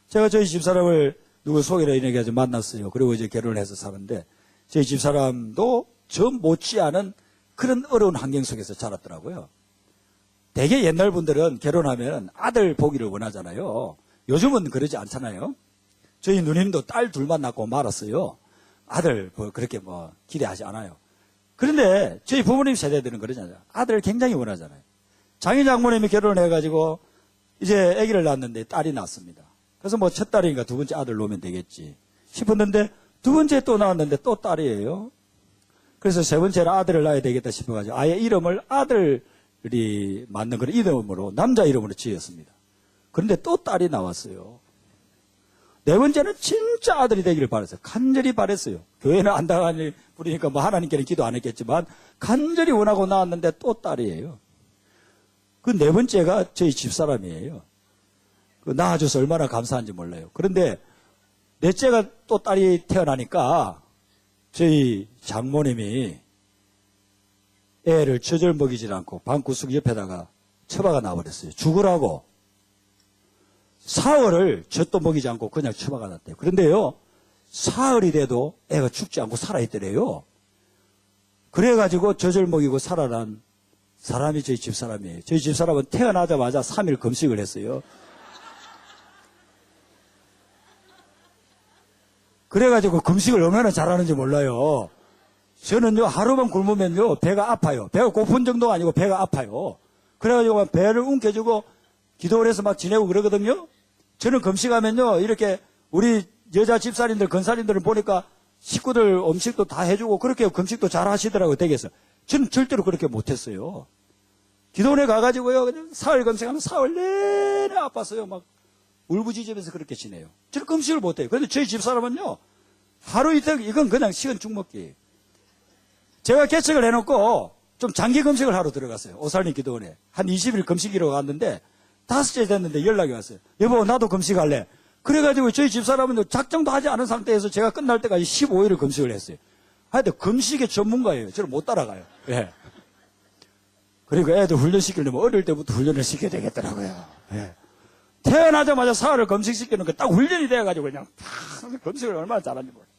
제가 저희 집사람을 누구 소개로 인해 만났어요. 그리고 이제 결혼을 해서 사는데 저희 집사람도 저 못지않은 그런 어려운 환경 속에서 자랐더라고요. 대개 옛날 분들은 결혼하면 아들 보기를 원하잖아요. 요즘은 그러지 않잖아요. 저희 누님도 딸 둘만 낳고 말았어요. 아들 그렇게 기대하지 않아요. 그런데 저희 부모님 세대들은 그러잖아요. 아들을 굉장히 원하잖아요. 장인 장모님이 결혼을 해가지고 이제 아기를 낳았는데 딸이 낳습니다. 그래서 첫 딸인가 두 번째 아들 놓으면 되겠지 싶었는데 두 번째 또 낳았는데 또 딸이에요. 그래서 세 번째는 아들을 낳아야 되겠다 싶어가지고 아예 이름을 아들이 맞는 그런 이름으로 남자 이름으로 지었습니다. 그런데 또 딸이 나왔어요. 네 번째는 진짜 아들이 되기를 바랐어요. 간절히 바랬어요. 교회는 안 당하니 부르니까 하나님께는 기도 안 했겠지만 간절히 원하고 나왔는데 또 딸이에요. 그 네 번째가 저희 집사람이에요. 낳아줘서 얼마나 감사한지 몰라요. 그런데 넷째가 또 딸이 태어나니까 저희 장모님이 애를 젖을 먹이질 않고 방구석 옆에다가 처박아 놔버렸어요. 죽으라고. 사흘을 젖도 먹이지 않고 그냥 처박아 놨대요. 그런데요, 사흘이 돼도 애가 죽지 않고 살아있더래요. 그래가지고 젖을 먹이고 살아난 사람이 저희 집사람이에요. 저희 집사람은 태어나자마자 3일 금식을 했어요. 그래가지고 금식을 얼마나 잘하는지 몰라요. 저는요, 하루만 굶으면요, 배가 아파요. 배가 고픈 정도가 아니고 배가 아파요. 그래가지고 배를 움켜쥐고 기도를 해서 막 지내고 그러거든요. 저는 금식하면요, 이렇게 우리 여자 집사님들, 건사님들을 보니까 식구들 음식도 다 해주고 그렇게 금식도 잘 하시더라고요, 댁에서. 저는 절대로 그렇게 못했어요. 기도원에 가가지고요, 그냥 사흘 금식하면 사흘 내내 아팠어요. 막 울부짖으면서 그렇게 지내요. 저는 금식을 못해요. 그런데 저희 집사람은요, 하루 이틀, 이건 그냥 식은 죽 먹기. 제가 개척을 해놓고 좀 장기 금식을 하러 들어갔어요. 오살림 기도원에. 한 20일 금식이라고 갔는데 5째 됐는데 연락이 왔어요. 여보, 나도 금식할래. 그래가지고 저희 집사람은 작정도 하지 않은 상태에서 제가 끝날 때까지 15일을 금식을 했어요. 하여튼 금식의 전문가예요. 저를 못 따라가요. 예. 그리고 애들 훈련시키려면 어릴 때부터 훈련을 시켜야 되겠더라고요. 예. 태어나자마자 사흘을 금식시키는 거 딱 훈련이 돼가지고 그냥 금식을 얼마나 잘하는지 몰라요.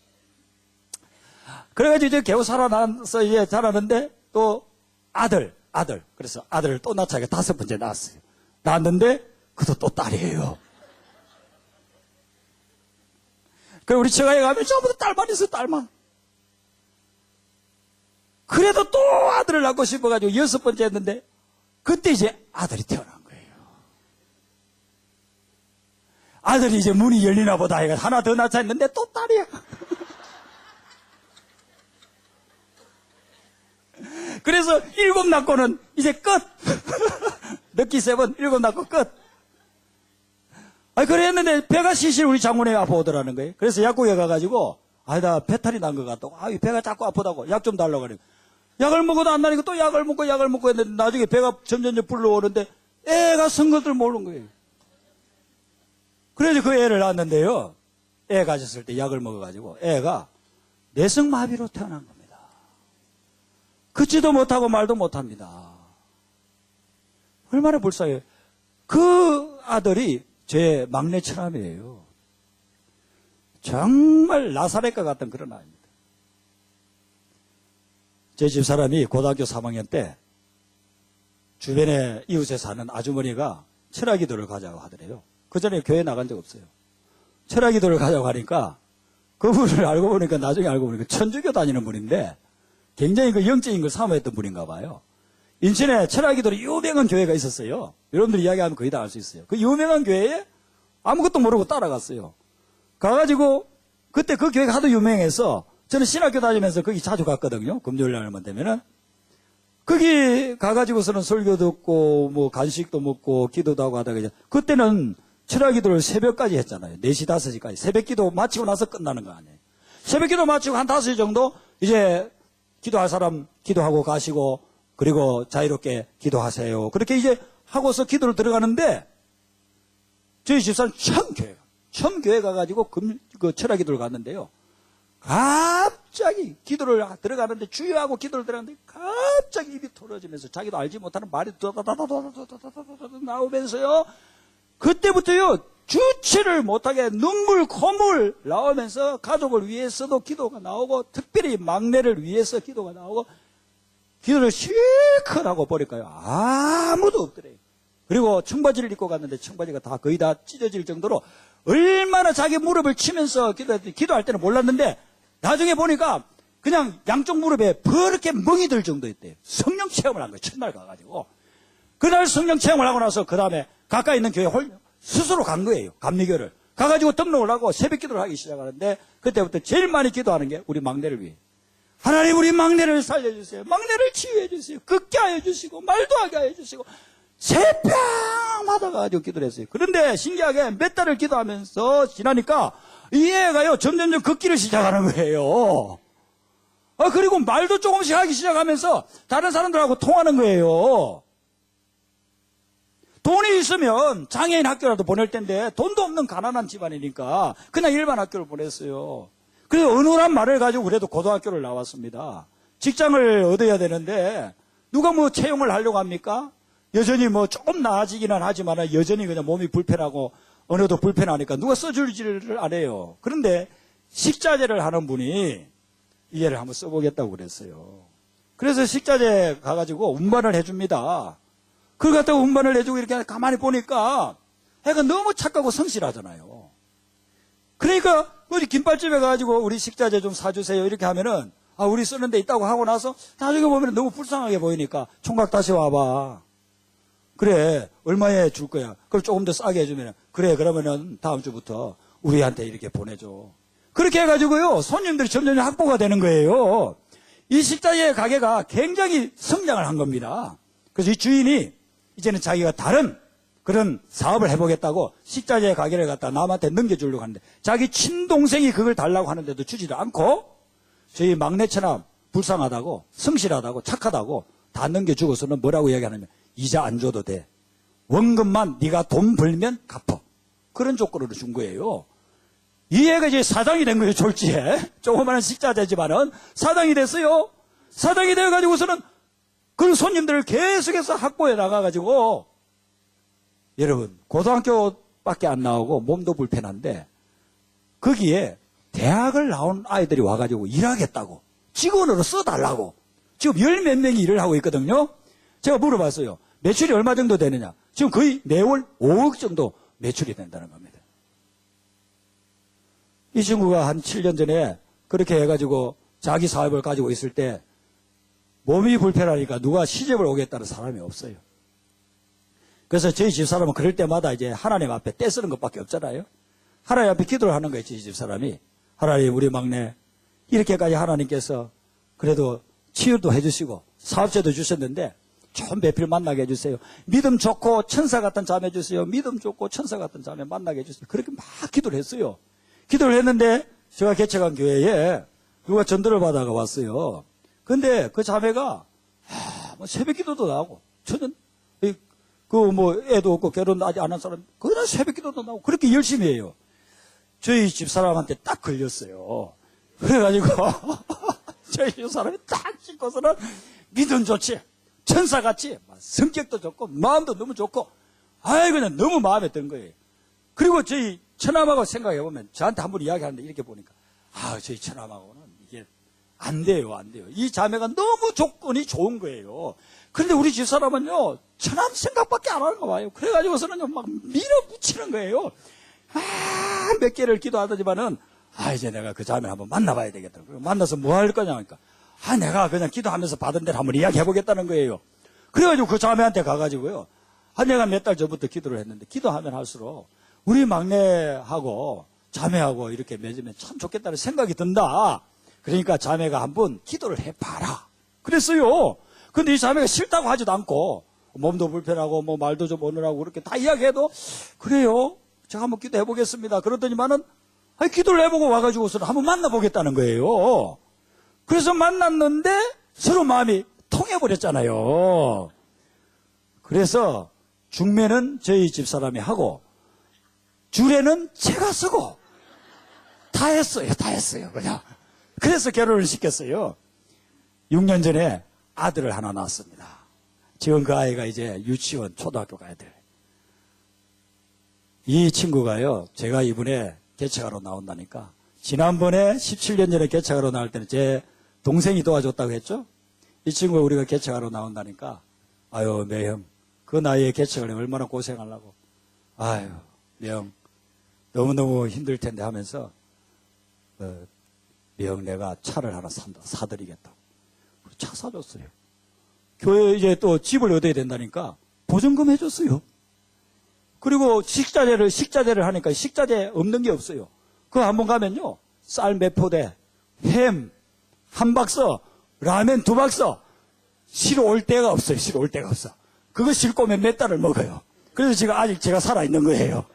그래가지고 이제 겨우 살아나서 이제 자라는데 또 아들. 그래서 아들을 또 낳자니까 5번째 낳았어요. 낳았는데 그것도 또 딸이에요. 그래 우리 처가에 가면 전부 다 딸만 있어, 딸만. 그래도 또 아들을 낳고 싶어가지고 6번째 했는데 그때 이제 아들이 태어난 거예요. 아들이 이제 문이 열리나 보다 해가 하나 더 낳자 했는데 또 딸이야. 그래서 7 낳고는 이제 끝. 늦기 7, 7 낳고 끝. 그래 했는데 배가 시실 우리 장모님이 아파오더라는 거예요. 그래서 약국에 가가지고 나 배탈이 난 것 같다고. 배가 자꾸 아프다고 약 좀 달라고 그래요. 약을 먹어도 안 나니까 또 약을 먹고 했는데 나중에 배가 점점 불러오는데 애가 선 것들 모르는 거예요. 그래서 그 애를 낳았는데요. 애 가졌을 때 약을 먹어가지고 애가 내성마비로 태어난 겁니다. 걷지도 못하고 말도 못합니다. 얼마나 불쌍해요. 그 아들이 제 막내 처남이에요. 정말 나사렛과 같은 그런 아이입니다. 제 집사람이 고등학교 3학년 때 주변에 이웃에 사는 아주머니가 철학기도를 가자고 하더래요. 그 전에 교회 나간 적 없어요. 철학기도를 가자고 하니까 그분을 알고 보니까 나중에 알고 보니까 천주교 다니는 분인데 굉장히 그 영적인 걸 사모했던 분인가 봐요. 인천에 철학기도로 유명한 교회가 있었어요. 여러분들이 이야기하면 거의 다 알 수 있어요. 그 유명한 교회에 아무것도 모르고 따라갔어요. 가가지고 그때 그 교회가 하도 유명해서 저는 신학교 다니면서 거기 자주 갔거든요. 금요일 날만 되면은. 거기 가가지고서는 설교 듣고 뭐 간식도 먹고 기도도 하고 하다가 이제 그때는 철학기도를 새벽까지 했잖아요. 4시 5시까지. 새벽기도 마치고 나서 끝나는 거 아니에요. 새벽기도 마치고 한 5시 정도 이제 기도할 사람 기도하고 가시고 그리고 자유롭게 기도하세요. 그렇게 이제 하고서 기도를 들어가는데 저희 집사람 처음 교회 가가지고 그 철학기도를 갔는데요. 갑자기 기도를 들어가는데 주여하고 기도를 들어가는데 갑자기 입이 털어지면서 자기도 알지 못하는 말이 나오면서요. 그때부터요 주체를 못하게 눈물 콧물 나오면서 가족을 위해서도 기도가 나오고 특별히 막내를 위해서 기도가 나오고 기도를 실컷 하고 보니까요 아무도 없더래요. 그리고 청바지를 입고 갔는데 청바지가 다 거의 다 찢어질 정도로 얼마나 자기 무릎을 치면서 기도할 때는 몰랐는데 나중에 보니까 그냥 양쪽 무릎에 버렇게 멍이 들 정도였대요. 성령 체험을 한 거예요. 첫날 가가지고. 그날 성령 체험을 하고 나서 그 다음에 가까이 있는 교회 스스로 간 거예요. 감리교를. 가가지고 등록을 하고 새벽 기도를 하기 시작하는데 그때부터 제일 많이 기도하는 게 우리 막내를 위해. 하나님 우리 막내를 살려주세요. 막내를 치유해 주세요. 긋게 하여 주시고 말도 하게 하여 주시고 새벽마다 가지고 기도를 했어요. 그런데 신기하게 몇 달을 기도하면서 지나니까 이 애가요 점점점 긋기를 시작하는 거예요. 그리고 말도 조금씩 하기 시작하면서 다른 사람들하고 통하는 거예요. 돈이 있으면 장애인 학교라도 보낼 텐데 돈도 없는 가난한 집안이니까 그냥 일반 학교를 보냈어요. 그래서 은은한 말을 가지고 그래도 고등학교를 나왔습니다. 직장을 얻어야 되는데 누가 뭐 채용을 하려고 합니까? 여전히 뭐 조금 나아지기는 하지만 여전히 그냥 몸이 불편하고 언어도 불편하니까 누가 써줄지를 안 해요. 그런데 식자재를 하는 분이 이 애를 한번 써보겠다고 그랬어요. 그래서 식자재 가가지고 운반을 해줍니다. 그걸 갖다가 운반을 해주고 이렇게 가만히 보니까 애가 너무 착하고 성실하잖아요. 그러니까 어디 김밥집에 가가지고 우리 식자재 좀 사주세요 이렇게 하면은 우리 쓰는 데 있다고 하고 나서 나중에 보면 너무 불쌍하게 보이니까 총각 다시 와봐. 그래 얼마에 줄 거야. 그걸 조금 더 싸게 해주면 그래 그러면은 다음 주부터 우리한테 이렇게 보내줘. 그렇게 해가지고요 손님들이 점점 확보가 되는 거예요. 이 식자재 가게가 굉장히 성장을 한 겁니다. 그래서 이 주인이 이제는 자기가 다른 그런 사업을 해보겠다고 식자재 가게를 갖다 남한테 넘겨주려고 하는데 자기 친동생이 그걸 달라고 하는데도 주지도 않고 저희 막내처럼 불쌍하다고 성실하다고 착하다고 다 넘겨주고서는 뭐라고 이야기하냐면 이자 안 줘도 돼. 원금만 네가 돈 벌면 갚어. 그런 조건으로 준 거예요. 이 애가 이제 사장이 된 거예요. 졸지에. 조그마한 식자재지만은 사장이 됐어요. 사장이 되어가지고서는 그런 손님들을 계속해서 확보해 나가가지고 여러분 고등학교밖에 안 나오고 몸도 불편한데 거기에 대학을 나온 아이들이 와가지고 일하겠다고 직원으로 써달라고 지금 10몇 명이 일을 하고 있거든요. 제가 물어봤어요. 매출이 얼마 정도 되느냐. 지금 거의 매월 5억 정도 매출이 된다는 겁니다. 이 친구가 한 7년 전에 그렇게 해가지고 자기 사업을 가지고 있을 때 몸이 불편하니까 누가 시집을 오겠다는 사람이 없어요. 그래서 저희 집사람은 그럴 때마다 이제 하나님 앞에 떼쓰는 것밖에 없잖아요. 하나님 앞에 기도를 하는 거예요. 저희 집사람이. 하나님 우리 막내 이렇게까지 하나님께서 그래도 치유도 해주시고 사업체도 주셨는데 좀 배필 만나게 해주세요. 믿음 좋고 천사 같은 자매 주세요. 믿음 좋고 천사 같은 자매 만나게 해주세요. 그렇게 막 기도를 했어요. 기도를 했는데 제가 개척한 교회에 누가 전도를 받아가 왔어요. 근데 그 자매가 뭐 새벽 기도도 나오고 저는 애도 없고 결혼 아직 안 한 사람 그냥 새벽 기도도 나오고 그렇게 열심히 해요. 저희 집사람한테 딱 걸렸어요. 그래가지고 저희 집사람이 딱 찍고서는 믿음 좋지 천사같이 성격도 좋고 마음도 너무 좋고 그냥 너무 마음에 든 거예요. 그리고 저희 처남하고 생각해보면 저한테 한 번 이야기하는데 이렇게 보니까 저희 처남하고는 이게 안 돼요, 안 돼요. 이 자매가 너무 조건이 좋은 거예요. 그런데 우리 집사람은요, 천한 생각밖에 안 하는 거 봐요. 그래가지고서는요, 막 밀어붙이는 거예요. 몇 개를 기도하더니만은, 이제 내가 그 자매를 한번 만나봐야 되겠다. 만나서 뭐 할 거냐 하니까, 내가 그냥 기도하면서 받은 대로 한번 이야기해보겠다는 거예요. 그래가지고 그 자매한테 가가지고요, 내가 몇 달 전부터 기도를 했는데, 기도하면 할수록, 우리 막내하고, 자매하고 이렇게 맺으면 참 좋겠다는 생각이 든다. 그러니까 자매가 한번 기도를 해봐라. 그랬어요. 근데 이 자매가 싫다고 하지도 않고, 몸도 불편하고, 뭐 말도 좀 오느라고 그렇게 다 이야기해도, 그래요. 제가 한번 기도해보겠습니다. 그러더니만은, 기도를 해보고 와가지고서는 한번 만나보겠다는 거예요. 그래서 만났는데, 서로 마음이 통해버렸잖아요. 그래서, 중매는 저희 집사람이 하고, 주례는 제가 쓰고, 다 했어요, 그냥. 그래서 결혼을 시켰어요. 6년 전에 아들을 하나 낳았습니다. 지금 그 아이가 이제 유치원, 초등학교 가야 돼. 이 친구가요, 제가 이번에 개척하러 나온다니까, 지난번에 17년 전에 개척하러 나올 때는 제 동생이 도와줬다고 했죠? 이 친구가 우리가 개척하러 나온다니까, 매형, 그 나이에 개척을 해 얼마나 고생하려고. 매형, 너무너무 힘들 텐데 하면서, 매형 내가 차를 하나 사드리겠다고. 차 사줬어요. 교회 이제 또 집을 얻어야 된다니까 보증금 해줬어요. 그리고 식자재를 하니까 식자재 없는 게 없어요. 그거 한번 가면요, 쌀 몇 포대, 햄 한 박스, 라면 2박스, 실어 올 데가 없어요. 실어 올 데가 없어. 그거 싣고 오면 몇 달을 먹어요. 그래서 지금 아직 제가 살아있는 거예요.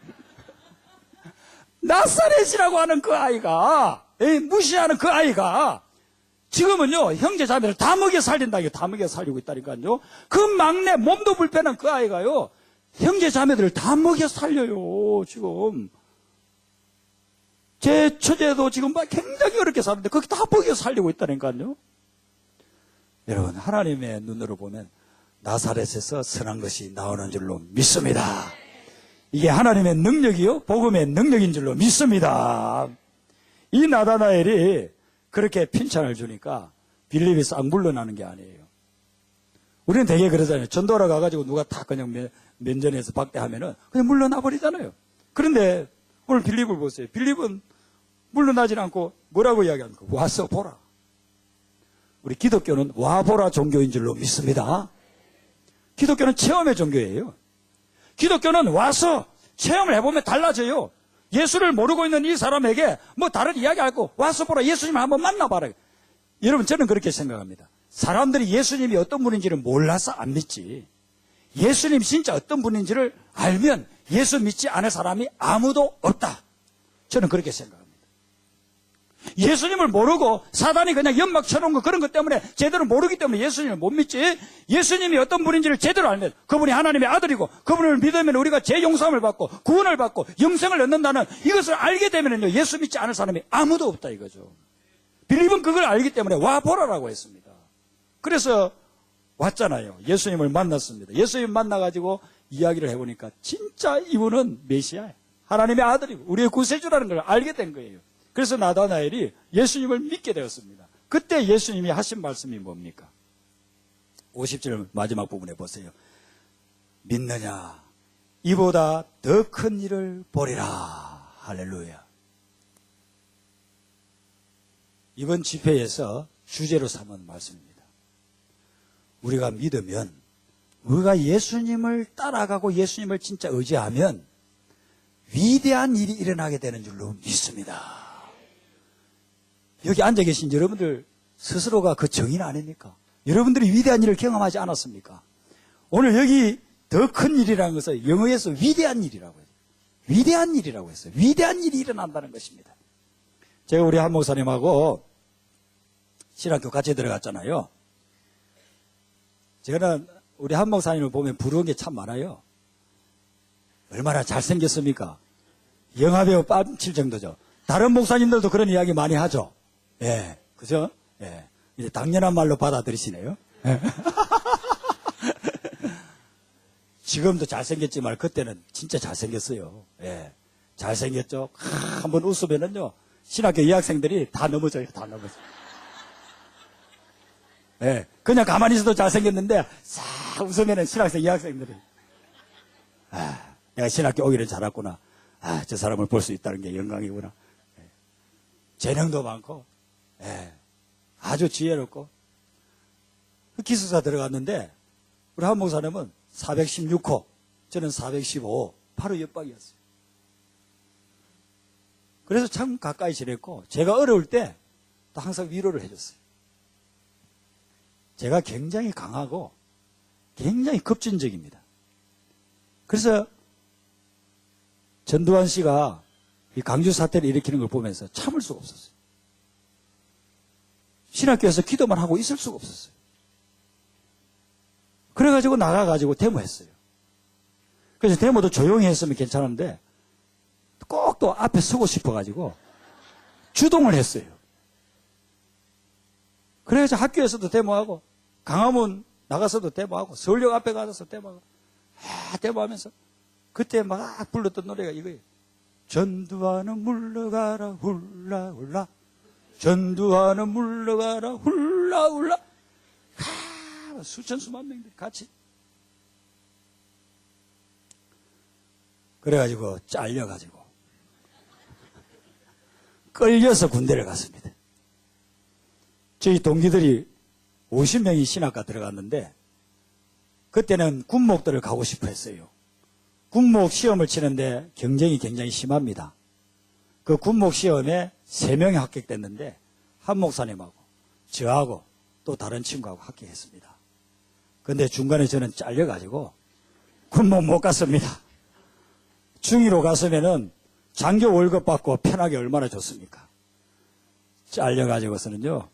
나사렛이라고 하는 그 아이가, 무시하는 그 아이가, 지금은요, 형제 자매를 다 먹여 살린다고요. 다 먹여 살리고 있다니까요. 그 막내, 몸도 불편한 그 아이가요, 형제 자매들을 다 먹여 살려요, 지금. 제 처제도 지금 막 굉장히 어렵게 사는데, 그렇게 다 먹여 살리고 있다니까요. 여러분, 하나님의 눈으로 보면, 나사렛에서 선한 것이 나오는 줄로 믿습니다. 이게 하나님의 능력이요, 복음의 능력인 줄로 믿습니다. 이 나다나엘이 그렇게 핀찬을 주니까 빌립이 싹 물러나는 게 아니에요. 우리는 되게 그러잖아요. 전도하러 가가지고 누가 다 그냥 면전에서 박대하면은 그냥 물러나 버리잖아요. 그런데 오늘 빌립을 보세요. 빌립은 물러나질 않고 뭐라고 이야기합니까? 와서 보라. 우리 기독교는 와보라 종교인 줄로 믿습니다. 기독교는 체험의 종교예요. 기독교는 와서 체험을 해보면 달라져요. 예수를 모르고 있는 이 사람에게 뭐 다른 이야기하고 와서 보라, 예수님을 한번 만나봐라. 여러분, 저는 그렇게 생각합니다. 사람들이 예수님이 어떤 분인지를 몰라서 안 믿지, 예수님 진짜 어떤 분인지를 알면 예수 믿지 않을 사람이 아무도 없다. 저는 그렇게 생각합니다. 예수님을 모르고 사단이 그냥 연막 쳐놓은 거, 그런 것 때문에 제대로 모르기 때문에 예수님을 못 믿지, 예수님이 어떤 분인지를 제대로 알면 그분이 하나님의 아들이고 그분을 믿으면 우리가 죄 용서함을 받고 구원을 받고 영생을 얻는다는 이것을 알게 되면요, 예수 믿지 않을 사람이 아무도 없다 이거죠. 빌립은 그걸 알기 때문에 와보라라고 했습니다. 그래서 왔잖아요. 예수님을 만났습니다. 예수님 만나가지고 이야기를 해보니까 진짜 이분은 메시아예요. 하나님의 아들이고 우리의 구세주라는 걸 알게 된 거예요. 그래서 나다나엘이 예수님을 믿게 되었습니다. 그때 예수님이 하신 말씀이 뭡니까? 50절 마지막 부분에 보세요. 믿느냐? 이보다 더 큰 일을 보리라. 할렐루야. 이번 집회에서 주제로 삼은 말씀입니다. 우리가 믿으면, 우리가 예수님을 따라가고 예수님을 진짜 의지하면 위대한 일이 일어나게 되는 줄로 믿습니다. 여기 앉아 계신 여러분들 스스로가 그 정인 아닙니까? 여러분들이 위대한 일을 경험하지 않았습니까? 오늘 여기 더 큰 일이라는 것은 영어에서 위대한 일이라고 해요. 위대한 일이라고 했어요. 위대한 일이 일어난다는 것입니다. 제가 우리 한 목사님하고 신학교 같이 들어갔잖아요. 저는 우리 한 목사님을 보면 부러운 게 참 많아요. 얼마나 잘생겼습니까? 영화배우 뺨칠 정도죠. 다른 목사님들도 그런 이야기 많이 하죠. 예, 그죠? 예, 이제 당연한 말로 받아들이시네요. 예. 지금도 잘생겼지만 그때는 진짜 잘생겼어요. 예, 잘생겼죠. 한번 웃으면은요, 신학교 여학생들이 다 넘어져요. 다 넘어져요. 예. 그냥 가만히 있어도 잘생겼는데, 싹 웃으면은 신학생, 여학생들이. 아, 내가 신학교 오기를 잘했구나. 아, 저 사람을 볼 수 있다는 게 영광이구나. 예. 재능도 많고, 예. 아주 지혜롭고. 그 기숙사 들어갔는데, 우리 한 목사님은 416호, 저는 415호, 바로 옆방이었어요. 그래서 참 가까이 지냈고, 제가 어려울 때 또 항상 위로를 해줬어요. 제가 굉장히 강하고, 굉장히 급진적입니다. 그래서 전두환 씨가 이 강주 사태를 일으키는 걸 보면서 참을 수가 없었어요. 신학교에서 기도만 하고 있을 수가 없었어요. 그래가지고 나가가지고 데모했어요. 그래서 데모도 조용히 했으면 괜찮은데 꼭 또 앞에 서고 싶어가지고 주동을 했어요. 그래서 학교에서도 데모하고 강화문 나가서도 데모하고 서울역 앞에 가서 데모하고 데모하면서 그때 막 불렀던 노래가 이거예요. 전두환은 물러가라 훌라훌라 전두환은 물러가라 훌라훌라 수천 수만 명들이 같이 그래가지고 잘려가지고 끌려서 군대를 갔습니다. 저희 동기들이 50명이 신학과 들어갔는데 그때는 군목들을 가고 싶어 했어요. 군목 시험을 치는데 경쟁이 굉장히 심합니다. 그 군목 시험에 3명이 합격됐는데 한 목사님하고 저하고 또 다른 친구하고 합격했습니다. 근데 중간에 저는 잘려가지고 군목 못 갔습니다. 중위로 갔으면은 장교 월급 받고 편하게 얼마나 좋습니까? 잘려가지고서는요,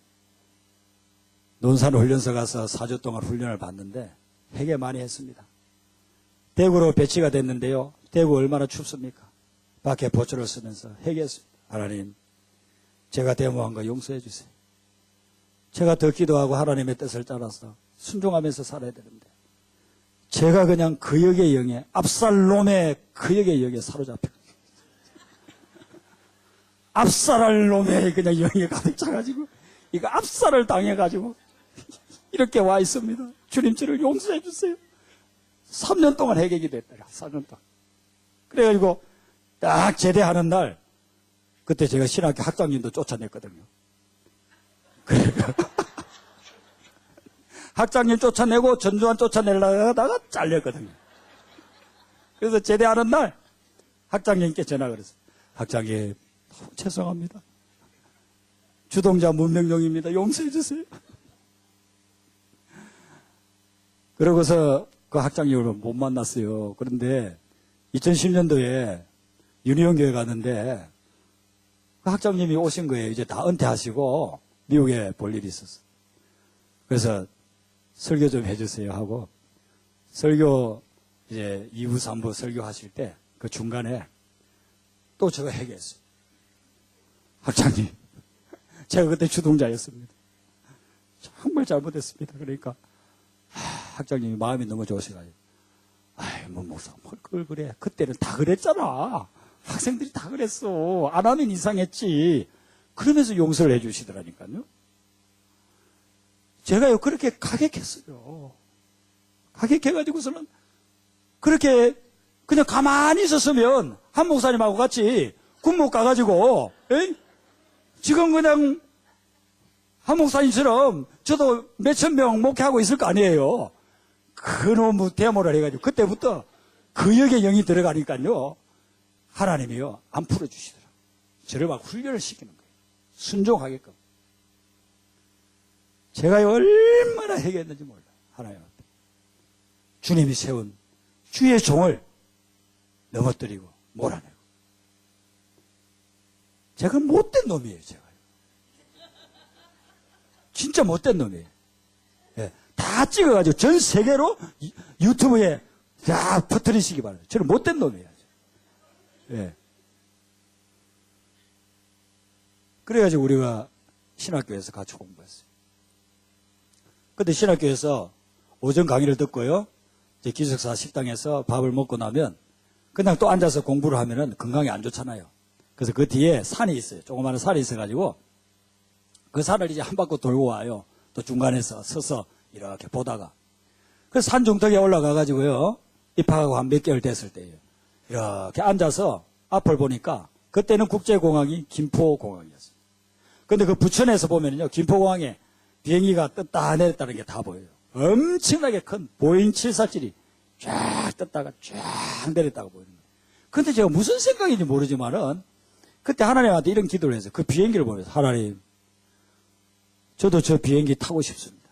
논산훈련소 가서 4주 동안 훈련을 받는데 회개 많이 했습니다. 대구로 배치가 됐는데요, 대구 얼마나 춥습니까? 밖에 보초를 쓰면서 회개했습니다. 하나님, 제가 데모한 거 용서해 주세요. 제가 더 기도하고 하나님의 뜻을 따라서 순종하면서 살아야 되는데 제가 그냥 그 역의 영에 압살롬의 그 역의 영에 사로잡혀 압살할 놈의 그냥 영에 가득 차가지고 이거 압살을 당해가지고 이렇게 와 있습니다. 주님 저를 용서해 주세요. 3년 동안 해결이 됐더라. 4년 동안. 그래가지고 딱 제대하는 날 그때 제가 신학교 학장님도 쫓아냈거든요. 그래가 학장님 쫓아내고 전두환 쫓아내려다가 잘렸거든요. 그래서 제대하는 날 학장님께 전화가 그랬어요. 학장님 죄송합니다. 주동자 문명용입니다. 용서해 주세요. 그러고서 그 학장님을 못 만났어요. 그런데 2010년도에 유니온 교회 갔는데 그 학장님이 오신 거예요. 이제 다 은퇴하시고 미국에 볼 일이 있었어요. 그래서 설교 좀 해주세요 하고 설교 이제 2부 3부 설교하실 때 그 중간에 또 제가 회개했어요. 학장님 제가 그때 주동자였습니다. 정말 잘못했습니다. 그러니까 학장님이 마음이 너무 좋으셔가지고 아이 뭐 목사 뭘 그걸 그래. 그때는 다 그랬잖아. 학생들이 다 그랬어. 안 하면 이상했지. 그러면서 용서를 해주시더라니까요. 제가요 그렇게 가격했어요. 가격해가지고서는 그렇게 그냥 가만히 있었으면 한 목사님하고 같이 군목 가가지고 에이? 지금 그냥 한 목사님처럼 저도 몇천 명 목회하고 있을 거 아니에요. 그놈의 데모를 해가지고 그때부터 그 역에 영이 들어가니까요. 하나님이요 안 풀어주시더라. 저를 막 훈련을 시키는 거예요. 순종하게끔. 제가 얼마나 회개했는지 몰라. 하나님 앞에. 주님이 세운 주의 종을 넘어뜨리고 몰아내고. 제가 못된 놈이에요. 제가. 진짜 못된 놈이에요. 예, 다 찍어가지고 전 세계로 유튜브에 다 퍼뜨리시기 바랍니다. 저는 못된 놈이에요. 예. 그래가지고 우리가 신학교에서 같이 공부했어요. 근데 신학교에서 오전 강의를 듣고요. 이제 기숙사 식당에서 밥을 먹고 나면 그냥 또 앉아서 공부를 하면은 건강에 안 좋잖아요. 그래서 그 뒤에 산이 있어요. 조그마한 산이 있어가지고 그 산을 이제 한 바퀴 돌고 와요. 또 중간에서 서서 이렇게 보다가 그래서 산 중턱에 올라가가지고요. 입학하고 한 몇 개월 됐을 때예요. 이렇게 앉아서 앞을 보니까 그때는 국제공항이 김포공항이었어요. 근데 그 부천에서 보면요. 김포공항에 비행기가 떴다 내렸다는 게 다 보여요. 엄청나게 큰 보잉 747이 쫙 떴다가 쫙 내렸다가 보이는 거예요. 근데 제가 무슨 생각인지 모르지만은 그때 하나님한테 이런 기도를 했어요. 그 비행기를 보면서 하나님 저도 저 비행기 타고 싶습니다.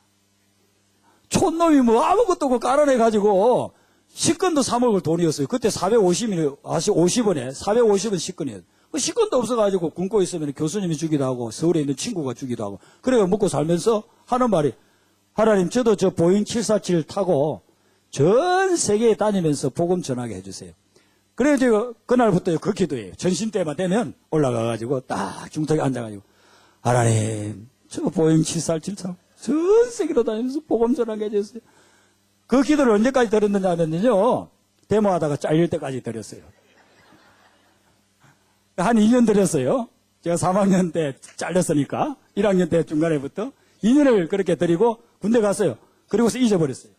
촌놈이 뭐 아무것도 없고 깔아내가지고 식권도 사 먹을 돈이었어요. 그때 450원에 450원 식권이에요. 그 식권도 없어가지고 굶고 있으면 교수님이 주기도 하고 서울에 있는 친구가 주기도 하고 그래요. 먹고 살면서 하는 말이 하나님 저도 저 보잉 747 타고 전 세계에 다니면서 복음 전하게 해주세요. 그래서 제가 그날부터 그 기도예요. 전신 때만 되면 올라가가지고 딱 중턱에 앉아가지고 하나님 저 보잉 747 타고 전 세계로 다니면서 복음 전하게 해주세요. 그 기도를 언제까지 드렸느냐 하면요. 데모하다가 잘릴 때까지 드렸어요. 한 2년 드렸어요. 제가 3학년 때 잘렸으니까 1학년 때 중간에부터 2년을 그렇게 드리고 군대 갔어요. 그리고서 잊어버렸어요.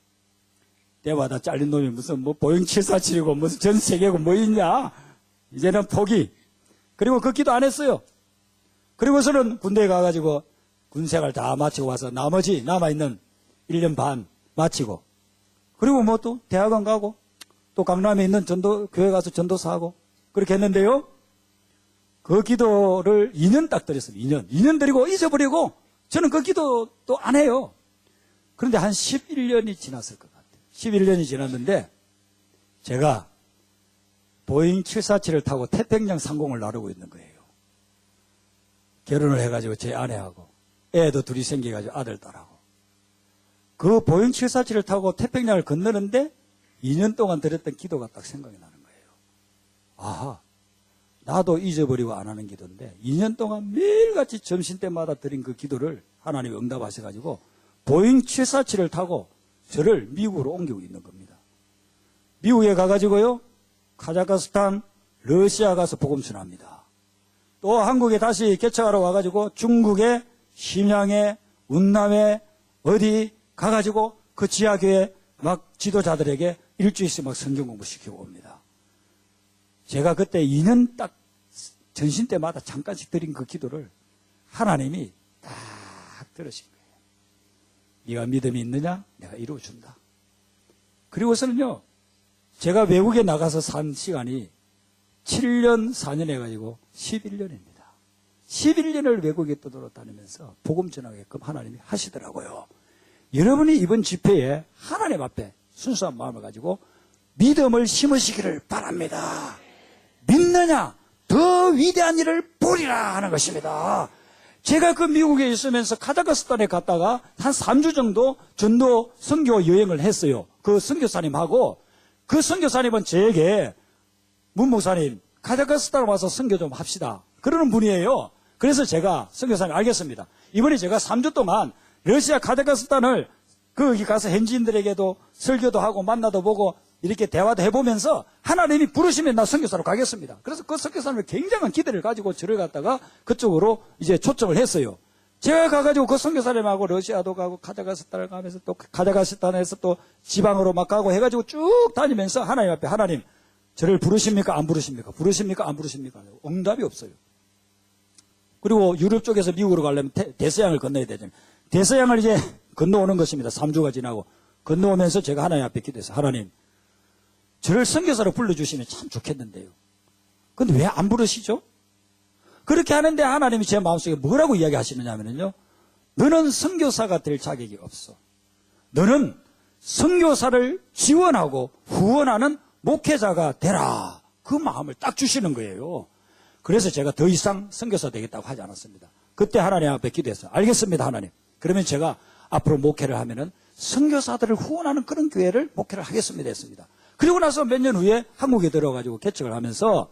데모하다 잘린 놈이 무슨 뭐 보잉 747이고 무슨 전 세계고 뭐 있냐. 이제는 포기. 그리고 그 기도 안 했어요. 그리고서는 군대에 가가지고 군생활 다 마치고 와서 나머지 남아있는 1년 반 마치고 그리고 뭐 또 대학원 가고 또 강남에 있는 교회 가서 전도사하고 그렇게 했는데요. 그 기도를 2년 딱 드렸습니다. 2년 드리고 잊어버리고 저는 그 기도 또 안 해요. 그런데 한 11년이 지났을 것 같아요. 11년이 지났는데 제가 보잉 747을 타고 태평양 상공을 나르고 있는 거예요. 결혼을 해가지고 제 아내하고 애도 둘이 생겨가지고 아들 딸하고 그 보잉 747을 타고 태평양을 건너는데 2년 동안 드렸던 기도가 딱 생각이 나는 거예요. 아하, 나도 잊어버리고 안 하는 기도인데 2년 동안 매일같이 점심때마다 드린 그 기도를 하나님이 응답하셔가지고 보잉 747을 타고 저를 미국으로 옮기고 있는 겁니다. 미국에 가가지고요. 카자흐스탄, 러시아 가서 복음 전합니다. 또 한국에 다시 개척하러 와가지고 중국에 심양에 운남에 어디 가가지고 그 지하교회 막 지도자들에게 일주일씩 막 성경 공부 시키고 옵니다. 제가 그때 2년 딱 전신 때마다 잠깐씩 드린 그 기도를 하나님이 딱 들으신 거예요. 네가 믿음이 있느냐? 내가 이루어준다. 그리고서는요. 제가 외국에 나가서 산 시간이 7년, 4년 해가지고 11년입니다. 11년을 외국에 떠돌아다니면서 복음 전하게끔 하나님이 하시더라고요. 여러분이 이번 집회에 하나님 앞에 순수한 마음을 가지고 믿음을 심으시기를 바랍니다. 믿느냐? 더 위대한 일을 보리라 하는 것입니다. 제가 그 미국에 있으면서 카자흐스탄에 갔다가 한 3주 정도 전도 선교 여행을 했어요. 그 선교사님하고 그 선교사님은 저에게 문 목사님 카자흐스탄 와서 선교 좀 합시다. 그러는 분이에요. 그래서 제가 선교사님 알겠습니다. 이번에 제가 3주 동안 러시아 카자흐스탄을 거기 가서 현지인들에게도 설교도 하고 만나도 보고 이렇게 대화도 해보면서 하나님이 부르시면 나 선교사로 가겠습니다. 그래서 그 선교사님이 굉장한 기대를 가지고 저를 갖다가 그쪽으로 이제 초청을 했어요. 제가 가가지고 그 선교사님하고 러시아도 가고 카자흐스탄을 가면서 또 카자흐스탄에서 또 지방으로 막 가고 해가지고 쭉 다니면서 하나님 앞에 하나님 저를 부르십니까 안 부르십니까? 부르십니까 안 부르십니까? 응답이 없어요. 그리고 유럽 쪽에서 미국으로 가려면 대서양을 건너야 되잖아요. 대서양을 이제 건너오는 것입니다. 3주가 지나고 건너오면서 제가 하나님 앞에 기도해서 하나님 저를 선교사로 불러주시면 참 좋겠는데요. 근데 왜 안 부르시죠? 그렇게 하는데 하나님이 제 마음속에 뭐라고 이야기하시느냐 하면요. 너는 선교사가 될 자격이 없어. 너는 선교사를 지원하고 후원하는 목회자가 되라. 그 마음을 딱 주시는 거예요. 그래서 제가 더 이상 선교사 되겠다고 하지 않았습니다. 그때 하나님 앞에 기도했어요. 알겠습니다 하나님. 그러면 제가 앞으로 목회를 하면은 선교사들을 후원하는 그런 교회를 목회를 하겠습니다 했습니다. 그리고 나서 몇 년 후에 한국에 들어가지고 개척을 하면서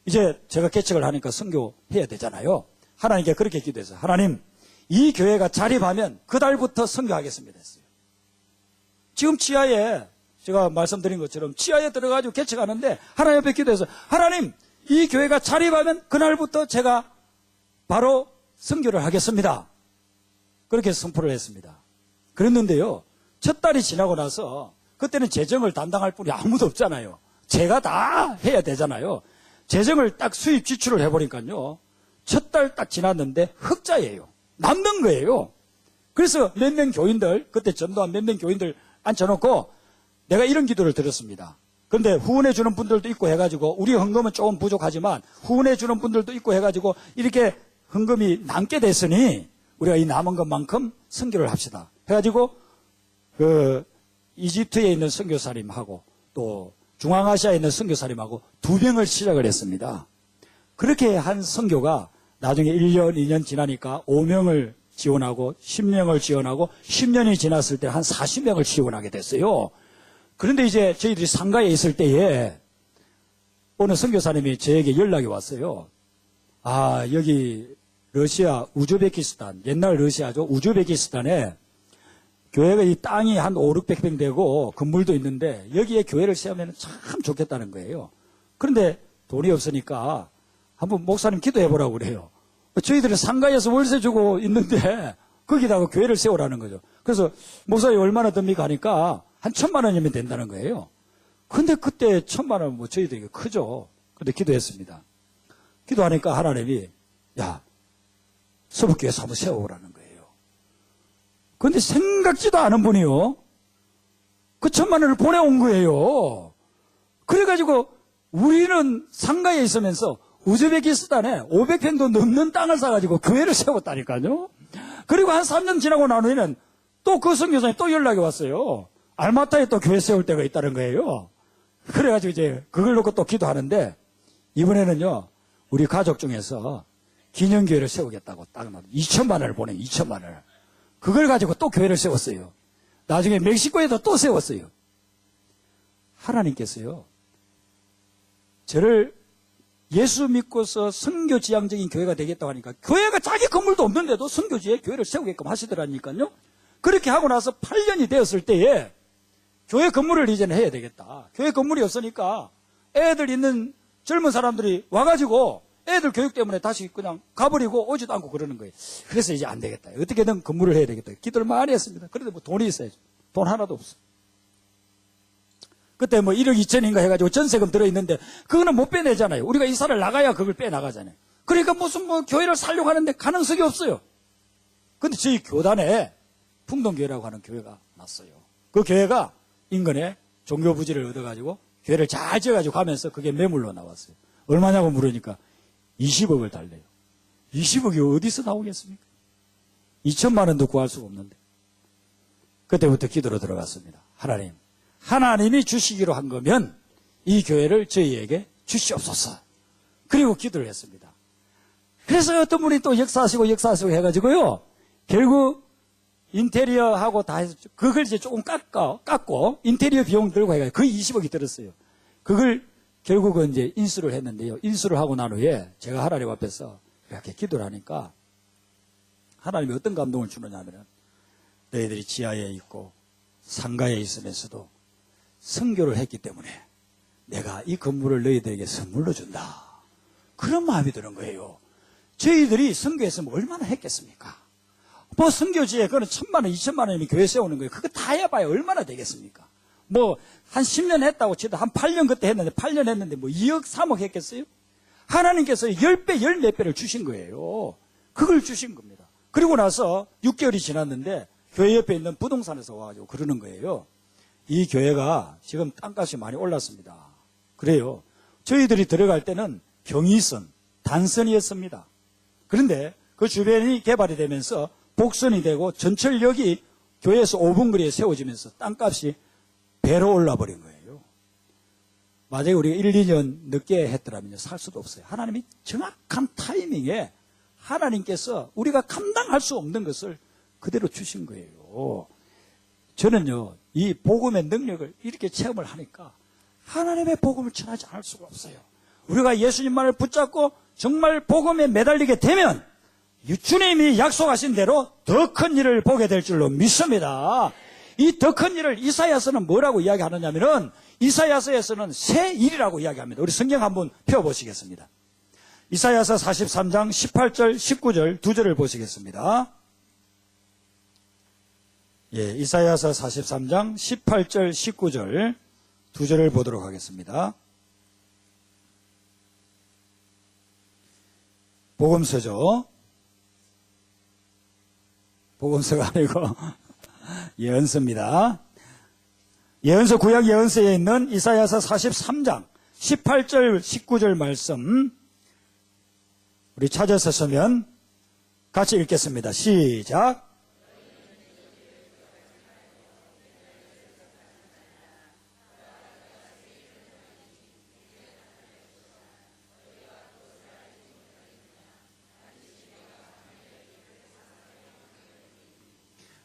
이제 제가 개척을 하니까 선교해야 되잖아요. 하나님께 그렇게 기도했어요. 하나님, 이 교회가 자립하면 그달부터 선교하겠습니다 했어요. 지금 지하에 제가 말씀드린 것처럼 지하에 들어가지고 개척하는데 하나님 앞에 기도해서 하나님, 이 교회가 자립하면 그날부터 제가 바로 선교를 하겠습니다. 그렇게 선포를 했습니다. 그랬는데요, 첫 달이 지나고 나서 그때는 재정을 담당할 분이 아무도 없잖아요. 제가 다 해야 되잖아요. 재정을 딱 수입 지출을 해보니까요, 첫 달 딱 지났는데 흑자예요. 남는 거예요. 그래서 몇 명 교인들, 그때 전도한 몇 명 교인들 앉혀놓고 내가 이런 기도를 드렸습니다. 그런데 후원해 주는 분들도 있고 해가지고 우리 헌금은 조금 부족하지만 후원해 주는 분들도 있고 해가지고 이렇게 헌금이 남게 됐으니 우리가 이 남은 것만큼 선교를 합시다. 해가지고 그 이집트에 있는 선교사님하고 또 중앙아시아에 있는 선교사님하고 2명을 시작을 했습니다. 그렇게 한 선교가 나중에 1년, 2년 지나니까 5명을 지원하고 10명을 지원하고 10년이 지났을 때 한 40명을 지원하게 됐어요. 그런데 이제 저희들이 상가에 있을 때에 어느 선교사님이 저에게 연락이 왔어요. 아, 여기 러시아 우즈베키스탄, 옛날 러시아죠. 우즈베키스탄에 교회가 이 땅이 한 5, 600평 되고 건물도 있는데 여기에 교회를 세우면 참 좋겠다는 거예요. 그런데 돈이 없으니까 한번 목사님 기도해보라고 그래요. 저희들은 상가에서 월세 주고 있는데 거기다가 교회를 세우라는 거죠. 그래서 목사님 얼마나 듭니까 하니까 한 1,000만 원이면 된다는 거예요. 근데 그때 1,000만 원은 뭐 저희들에게 크죠. 근데 기도했습니다. 기도하니까 하나님이 야, 서북교회 사무 세워오라는 거예요. 그런데 생각지도 않은 분이요, 그 1,000만 원을 보내온 거예요. 그래가지고 우리는 상가에 있으면서 우즈베키스탄에 500평도 넘는 땅을 사가지고 교회를 세웠다니까요. 그리고 한 3년 지나고 난 후에는 또 그 선교사님 또 연락이 왔어요. 알마타에 또 교회 세울 때가 있다는 거예요. 그래가지고 이제 그걸 놓고 또 기도하는데 이번에는요, 우리 가족 중에서 기념교회를 세우겠다고 딱 2,000만 원을 보내, 2,000만 원을. 그걸 가지고 또 교회를 세웠어요. 나중에 멕시코에도 또 세웠어요. 하나님께서요, 저를 예수 믿고서 선교지향적인 교회가 되겠다고 하니까 교회가 자기 건물도 없는데도 선교지에 교회를 세우게끔 하시더라니까요. 그렇게 하고 나서 8년이 되었을 때에 교회 건물을 이제는 해야 되겠다. 교회 건물이 없으니까 애들 있는 젊은 사람들이 와가지고 애들 교육 때문에 다시 그냥 가버리고 오지도 않고 그러는 거예요. 그래서 이제 안 되겠다. 어떻게든 건물을 해야 되겠다. 기도를 많이 했습니다. 그런데 뭐 돈이 있어야죠. 돈 하나도 없어. 그때 뭐 1억 2천인가 해가지고 전세금 들어있는데 그거는 못 빼내잖아요. 우리가 이사를 나가야 그걸 빼나가잖아요. 그러니까 무슨 뭐 교회를 살려고 하는데 가능성이 없어요. 근데 저희 교단에 풍동교회라고 하는 교회가 났어요. 그 교회가 인근에 종교부지를 얻어가지고 교회를 잘 지어가지고 가면서 그게 매물로 나왔어요. 얼마냐고 물으니까 20억을 달래요. 20억이 어디서 나오겠습니까? 2천만 원도 구할 수가 없는데. 그때부터 기도로 들어갔습니다. 하나님, 하나님이 주시기로 한 거면 이 교회를 저희에게 주시옵소서. 그리고 기도를 했습니다. 그래서 어떤 분이 또 역사하시고 해가지고요, 결국 인테리어하고 다 해서 그걸 이제 조금 깎고 인테리어 비용 들고 해가지고 거의 20억이 들었어요. 그걸 결국은 이제 인수를 했는데요. 인수를 하고 난 후에 제가 하나님 앞에서 이렇게 기도를 하니까 하나님이 어떤 감동을 주느냐 하면, 너희들이 지하에 있고 상가에 있으면서도 선교를 했기 때문에 내가 이 건물을 너희들에게 선물로 준다. 그런 마음이 드는 거예요. 저희들이 선교했으면 얼마나 했겠습니까? 뭐 선교지에 그거는 1,000만 원, 2,000만 원이면 교회 세우는 거예요. 그거 다 해봐야 얼마나 되겠습니까? 뭐 한 10년 했다고 치도 한 8년 그때 했는데 8년 했는데 뭐 2억, 3억 했겠어요? 하나님께서 10배, 10몇 배를 주신 거예요. 그걸 주신 겁니다. 그리고 나서 6개월이 지났는데 교회 옆에 있는 부동산에서 와가지고 그러는 거예요. 이 교회가 지금 땅값이 많이 올랐습니다. 그래요. 저희들이 들어갈 때는 경의선, 단선이었습니다. 그런데 그 주변이 개발이 되면서 복선이 되고 전철역이 교회에서 5분 거리에 세워지면서 땅값이 배로 올라버린 거예요. 만약에 우리가 1, 2년 늦게 했더라면 살 수도 없어요. 하나님이 정확한 타이밍에 하나님께서 우리가 감당할 수 없는 것을 그대로 주신 거예요. 저는요, 이 복음의 능력을 이렇게 체험을 하니까 하나님의 복음을 전하지 않을 수가 없어요. 우리가 예수님만을 붙잡고 정말 복음에 매달리게 되면 주님이 약속하신 대로 더 큰 일을 보게 될 줄로 믿습니다. 이 더 큰 일을 이사야서는 뭐라고 이야기하느냐면은 이사야서에서는 새 일이라고 이야기합니다. 우리 성경 한번 펴보시겠습니다. 이사야서 43장 18절 19절 두 절을 보시겠습니다. 예, 이사야서 43장 18절 19절 두 절을 보도록 하겠습니다. 복음서죠. 복음서가 아니고 예언서입니다. 예언서, 구약 예언서에 있는 이사야서 43장 18절 19절 말씀 우리 찾아서 서면 같이 읽겠습니다. 시작.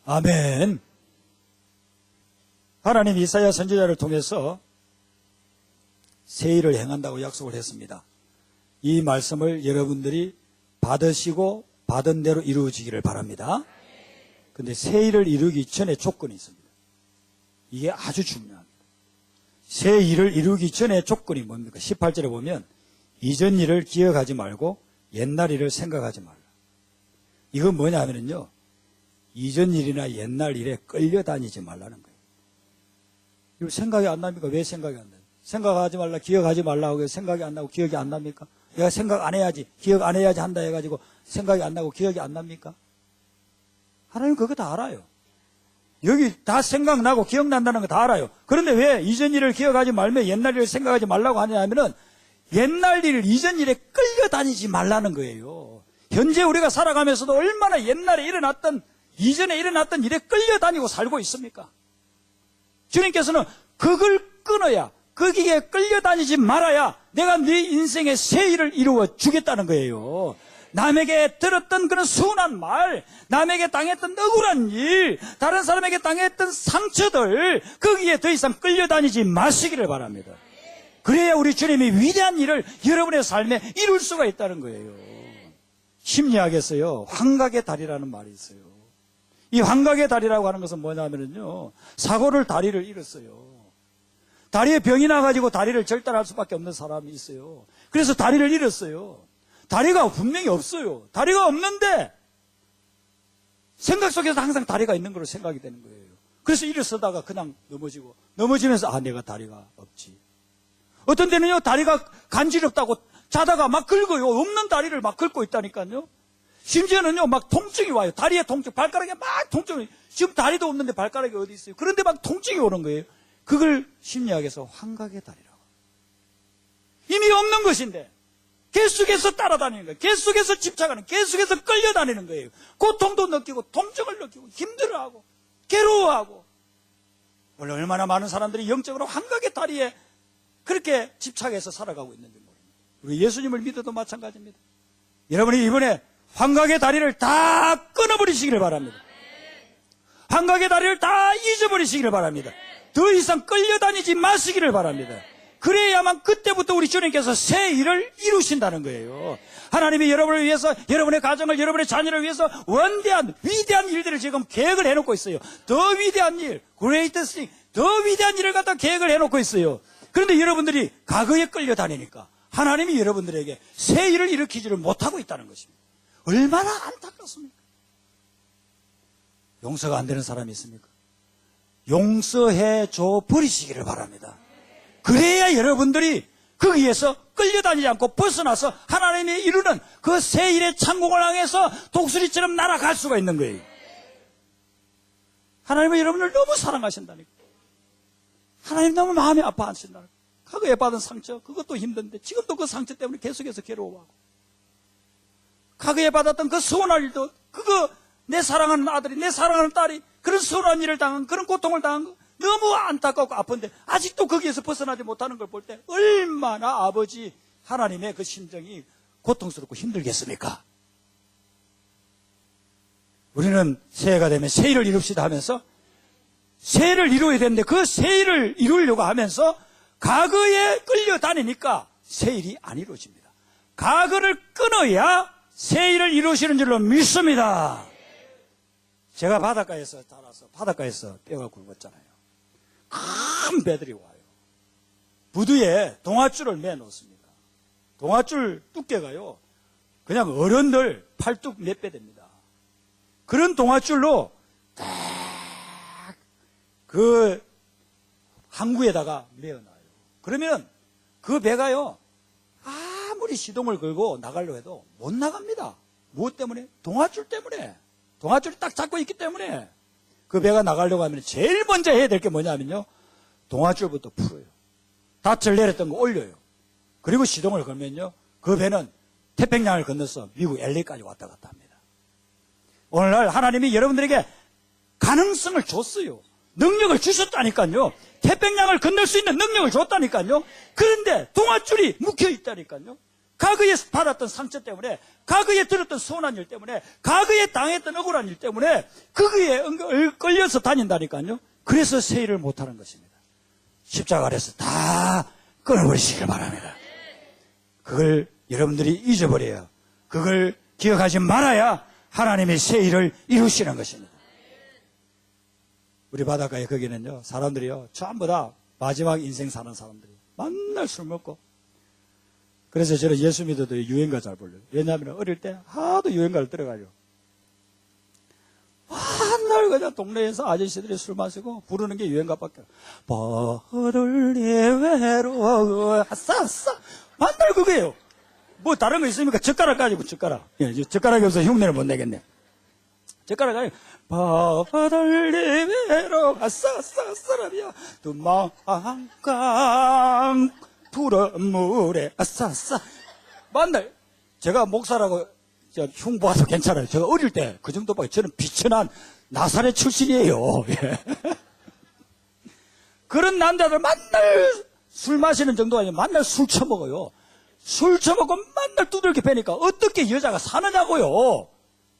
아멘. 하나님 이사야 선지자를 통해서 새 일을 행한다고 약속을 했습니다. 이 말씀을 여러분들이 받으시고 받은 대로 이루어지기를 바랍니다. 그런데 새 일을 이루기 전에 조건이 있습니다. 이게 아주 중요합니다. 새 일을 이루기 전에 조건이 뭡니까? 18절에 보면 이전 일을 기억하지 말고 옛날 일을 생각하지 말라. 이건 뭐냐 하면요, 이전 일이나 옛날 일에 끌려다니지 말라는 거예요. 이거 생각이 안 납니까? 왜 생각이 안 나요? 생각하지 말라, 기억하지 말라고 해서 생각이 안 나고 기억이 안 납니까? 내가 생각 안 해야지, 기억 안 해야지 한다 해가지고 생각이 안 나고 기억이 안 납니까? 하나님 그거 다 알아요. 여기 다 생각나고 기억난다는 거 다 알아요. 그런데 왜 이전 일을 기억하지 말며 옛날 일을 생각하지 말라고 하냐 하면은 옛날 일을 이전 일에 끌려다니지 말라는 거예요. 현재 우리가 살아가면서도 얼마나 옛날에 일어났던, 이전에 일어났던 일에 끌려다니고 살고 있습니까? 주님께서는 그걸 끊어야, 거기에 끌려다니지 말아야 내가 네 인생의 새 일을 이루어 주겠다는 거예요. 남에게 들었던 그런 순한 말, 남에게 당했던 억울한 일, 다른 사람에게 당했던 상처들, 거기에 더 이상 끌려다니지 마시기를 바랍니다. 그래야 우리 주님이 위대한 일을 여러분의 삶에 이룰 수가 있다는 거예요. 심리학에서요, 환각의 다리라는 말이 있어요. 이 환각의 다리라고 하는 것은 뭐냐면요, 사고를 다리를 잃었어요. 다리에 병이 나가지고 다리를 절단할 수밖에 없는 사람이 있어요. 그래서 다리를 잃었어요. 다리가 분명히 없어요. 다리가 없는데 생각 속에서 항상 다리가 있는 걸로 생각이 되는 거예요. 그래서 일어서다가 그냥 넘어지고, 넘어지면서 아, 내가 다리가 없지. 어떤 데는요, 다리가 간지럽다고 자다가 막 긁어요. 없는 다리를 막 긁고 있다니까요. 심지어는요, 막 통증이 와요. 다리에 통증, 발가락에 막 통증이, 지금 다리도 없는데 발가락이 어디 있어요. 그런데 막 통증이 오는 거예요. 그걸 심리학에서 환각의 다리라고. 이미 없는 것인데 계속해서 따라다니는 거예요. 계속해서 집착하는, 계속해서 끌려다니는 거예요. 고통도 느끼고 통증을 느끼고 힘들어하고 괴로워하고. 원래 얼마나 많은 사람들이 영적으로 환각의 다리에 그렇게 집착해서 살아가고 있는지 모릅니다. 우리 예수님을 믿어도 마찬가지입니다. 여러분이 이번에 환각의 다리를 다 끊어버리시기를 바랍니다. 환각의 다리를 다 잊어버리시기를 바랍니다. 더 이상 끌려다니지 마시기를 바랍니다. 그래야만 그때부터 우리 주님께서 새 일을 이루신다는 거예요. 하나님이 여러분을 위해서, 여러분의 가정을, 여러분의 자녀를 위해서 원대한, 위대한 일들을 지금 계획을 해놓고 있어요. 더 위대한 일, greatest thing, 더 위대한 일을 갖다 계획을 해놓고 있어요. 그런데 여러분들이 과거에 끌려다니니까 하나님이 여러분들에게 새 일을 일으키지를 못하고 있다는 것입니다. 얼마나 안타깝습니까? 용서가 안 되는 사람이 있습니까? 용서해 줘 버리시기를 바랍니다. 그래야 여러분들이 거기에서 끌려다니지 않고 벗어나서 하나님이 이루는 그 새 일의 창공을 향해서 독수리처럼 날아갈 수가 있는 거예요. 하나님은 여러분을 너무 사랑하신다니까. 하나님 너무 마음이 아파하신다니까. 과거에 받은 상처, 그것도 힘든데 지금도 그 상처 때문에 계속해서 괴로워하고, 과거에 받았던 그 서운한 일도, 그거 내 사랑하는 아들이, 내 사랑하는 딸이 그런 서운한 일을 당한, 그런 고통을 당한 거 너무 안타깝고 아픈데 아직도 거기에서 벗어나지 못하는 걸 볼 때 얼마나 아버지 하나님의 그 심정이 고통스럽고 힘들겠습니까? 우리는 새해가 되면 새 일을 이룹시다 하면서 새해를 이루어야 되는데 그 새 일을 이루려고 하면서 과거에 끌려다니니까 새 일이 안 이루어집니다. 과거를 끊어야 새 일을 이루시는 줄로 믿습니다. 제가 바닷가에서 자라서 바닷가에서 뼈가 굵었잖아요. 큰 배들이 와요. 부두에 동아줄을 매놓습니다. 동아줄 두께가요, 그냥 어른들 팔뚝 몇 배 됩니다. 그런 동아줄로
그 항구에다가 메어놔요. 그러면 그 배가요, 아무리 시동을 걸고 나가려고 해도 못 나갑니다. 무엇 때문에? 동아줄 때문에. 동아줄이 딱 잡고 있기 때문에. 그 배가 나가려고 하면 제일 먼저 해야 될 게 뭐냐면요, 동아줄부터 풀어요. 닻을 내렸던 거 올려요. 그리고 시동을 걸면요, 그 배는 태평양을 건너서 미국 LA까지 왔다 갔다 합니다. 오늘날 하나님이 여러분들에게 가능성을 줬어요. 능력을 주셨다니까요. 태평양을 건널 수 있는 능력을 줬다니까요. 그런데 동아줄이 묶여 있다니까요. 과거에 받았던 상처 때문에, 과거에 들었던 서운한 일 때문에, 과거에 당했던 억울한 일 때문에 그거에 끌려서 다닌다니까요. 그래서 세일을 못하는 것입니다. 십자가 아래서 다 끊어버리시길 바랍니다. 그걸 여러분들이 잊어버려요. 그걸 기억하지 말아야 하나님의 세일을 이루시는 것입니다. 우리 바닷가에 거기는요, 사람들이요, 전부 다 마지막 인생 사는 사람들이 맨날 술 먹고. 그래서 저는 예수 믿어도 유행가 잘 불러요. 왜냐하면 어릴 때 하도 유행가를 들어가요. 맨날 그냥 동네에서 아저씨들이 술 마시고 부르는 게 유행가밖에. 버들리 외로워 아싸 맨날 그거예요. 뭐 다른 거 있습니까? 젓가락 가지고 젓가락. 예, 젓가락이 없어서 흉내를 못 내겠네. 젓가락 가지고 버들리 외로워 아싸라비야 두망강 푸른 물에 아싸 맨날 제가 목사라고 흉보아도 괜찮아요. 제가 어릴 때 그 정도밖에. 저는 비천한 나사렛 출신이에요. 예. 그런 남자들 맨날 술 마시는 정도가 아니라 맨날 술 처먹어요. 술 처먹고 맨날 두들겨 패니까 어떻게 여자가 사느냐고요.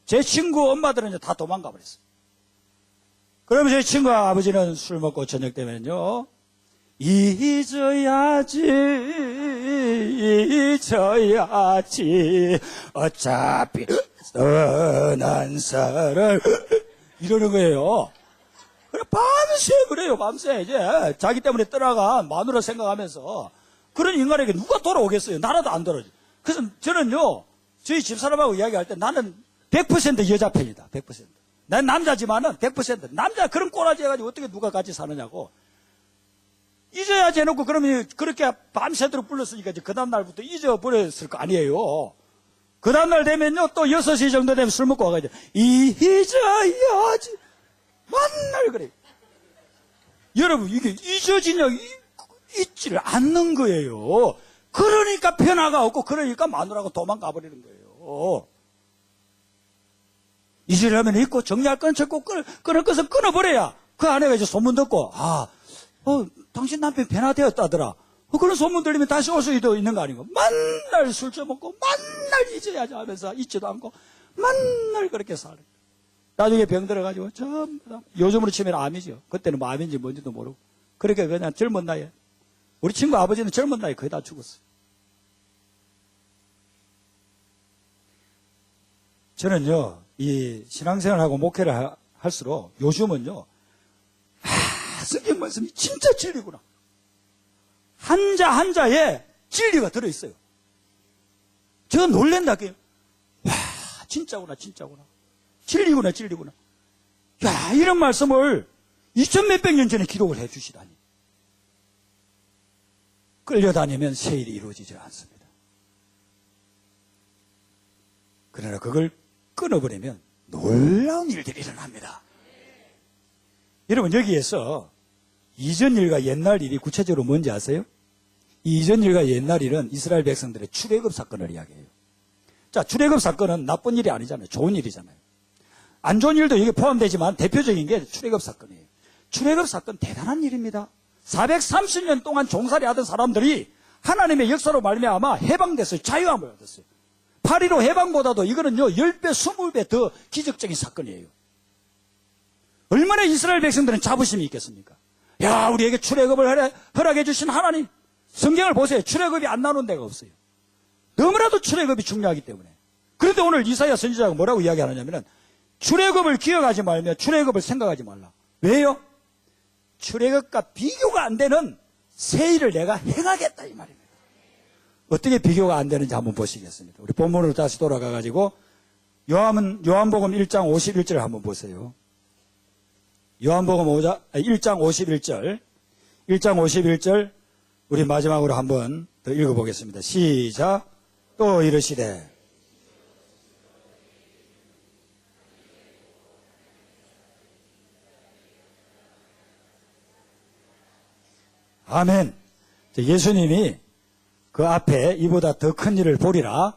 제 친구 엄마들은 이제 다 도망가 버렸어요. 그러면 제 친구 아버지는 술 먹고 저녁 되면요, 잊어야지 어차피 떠난 사람 이러는 거예요. 그래 밤새 그래요. 밤새 이제 자기 때문에 떠나간 마누라 생각하면서. 그런 인간에게 누가 돌아오겠어요. 나라도 안 돌아오지. 그래서 저는요, 저희 집사람하고 이야기할 때 나는 100% 여자 편이다. 100%. 난 남자지만은 100% 남자 그런 꼬라지 해가지고 어떻게 누가 같이 사느냐고. 잊어야지 해놓고 그러면 그렇게 밤새도록 불렀으니까 이제 그 다음날부터 잊어버렸을 거 아니에요. 그 다음날 되면요, 또 6시 정도 되면 술 먹고 와가지고 잊어야지 맨날 그래요. 여러분 이게 잊어지냐, 잊지를 않는 거예요. 그러니까 변화가 없고 그러니까 마누라가 도망가 버리는 거예요. 잊으려면 잊고 정리할 건 적고 끊을 것은 끊어버려야 그 아내가 이제 소문 듣고 당신 남편 변화되었다더라. 그런 소문 들리면 다시 올 수도 있는 거 아닌가. 맨날 술 처먹고 맨날 잊어야지 하면서 잊지도 않고 맨날 그렇게 살아요. 나중에 병 들어가지고 전부 다 요즘으로 치면 암이죠. 그때는 뭐 암인지 뭔지도 모르고 그렇게 그냥 젊은 나이에. 우리 친구 아버지는 젊은 나이에 거의 다 죽었어요. 저는요, 이 신앙생활하고 목회를 할수록 요즘은요, 성경 말씀이 진짜 진리구나. 한자 한자에 진리가 들어있어요. 저 놀랜다. 와, 진짜구나. 진리구나. 야, 이런 말씀을 2000몇백 년 전에 기록을 해 주시다니. 끌려다니면 세일이 이루어지지 않습니다. 그러나 그걸 끊어버리면 놀라운 일들이 일어납니다. 여러분 여기에서 이전 일과 옛날 일이 구체적으로 뭔지 아세요? 이 이전 일과 옛날 일은 이스라엘 백성들의 출애굽 사건을 이야기해요. 자, 출애굽 사건은 나쁜 일이 아니잖아요. 좋은 일이잖아요. 안 좋은 일도 여기 포함되지만 대표적인 게 출애굽 사건이에요. 출애굽 사건 대단한 일입니다. 430년 동안 종살이 하던 사람들이 하나님의 역사로 말미암아 해방됐어요. 자유함을 얻었어요. 8.15 해방보다도 이거는요 10배, 20배 더 기적적인 사건이에요. 얼마나 이스라엘 백성들은 자부심이 있겠습니까? 야, 우리에게 출애굽을 허락해 주신 하나님. 성경을 보세요. 출애굽이 안 나오는 데가 없어요. 너무나도 출애굽이 중요하기 때문에. 그런데 오늘 이사야 선지자가 뭐라고 이야기하느냐면 출애굽을 기억하지 말며 출애굽을 생각하지 말라. 왜요? 출애굽과 비교가 안 되는 새 일을 내가 행하겠다 이 말입니다. 어떻게 비교가 안 되는지 한번 보시겠습니다. 우리 본문으로 다시 돌아가가지고 요한복음 1장 51절을 한번 보세요. 요한복음 1장 51절, 1장 51절 우리 마지막으로 한번 더 읽어보겠습니다. 시작. 또 이르시되 아멘. 예수님이 그 앞에 이보다 더 큰 일을 보리라,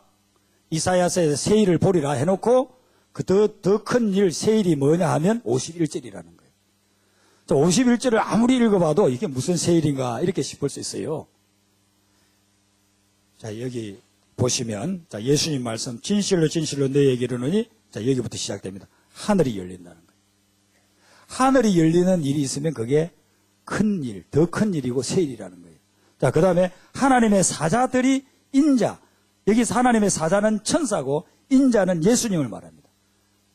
이사야서에서 새 일을 보리라 해놓고 그 더 큰 일, 새 일이 뭐냐 하면 51절이라는 거예요. 51절을 아무리 읽어봐도 이게 무슨 새 일인가 이렇게 싶을 수 있어요. 자, 여기 보시면, 자, 예수님 말씀, 진실로 진실로 너희에게 이르노니, 자, 여기부터 시작됩니다. 하늘이 열린다는 거예요. 하늘이 열리는 일이 있으면 그게 큰 일, 더 큰 일이고 새 일이라는 거예요. 자, 그 다음에 하나님의 사자들이 인자, 여기서 하나님의 사자는 천사고 인자는 예수님을 말합니다.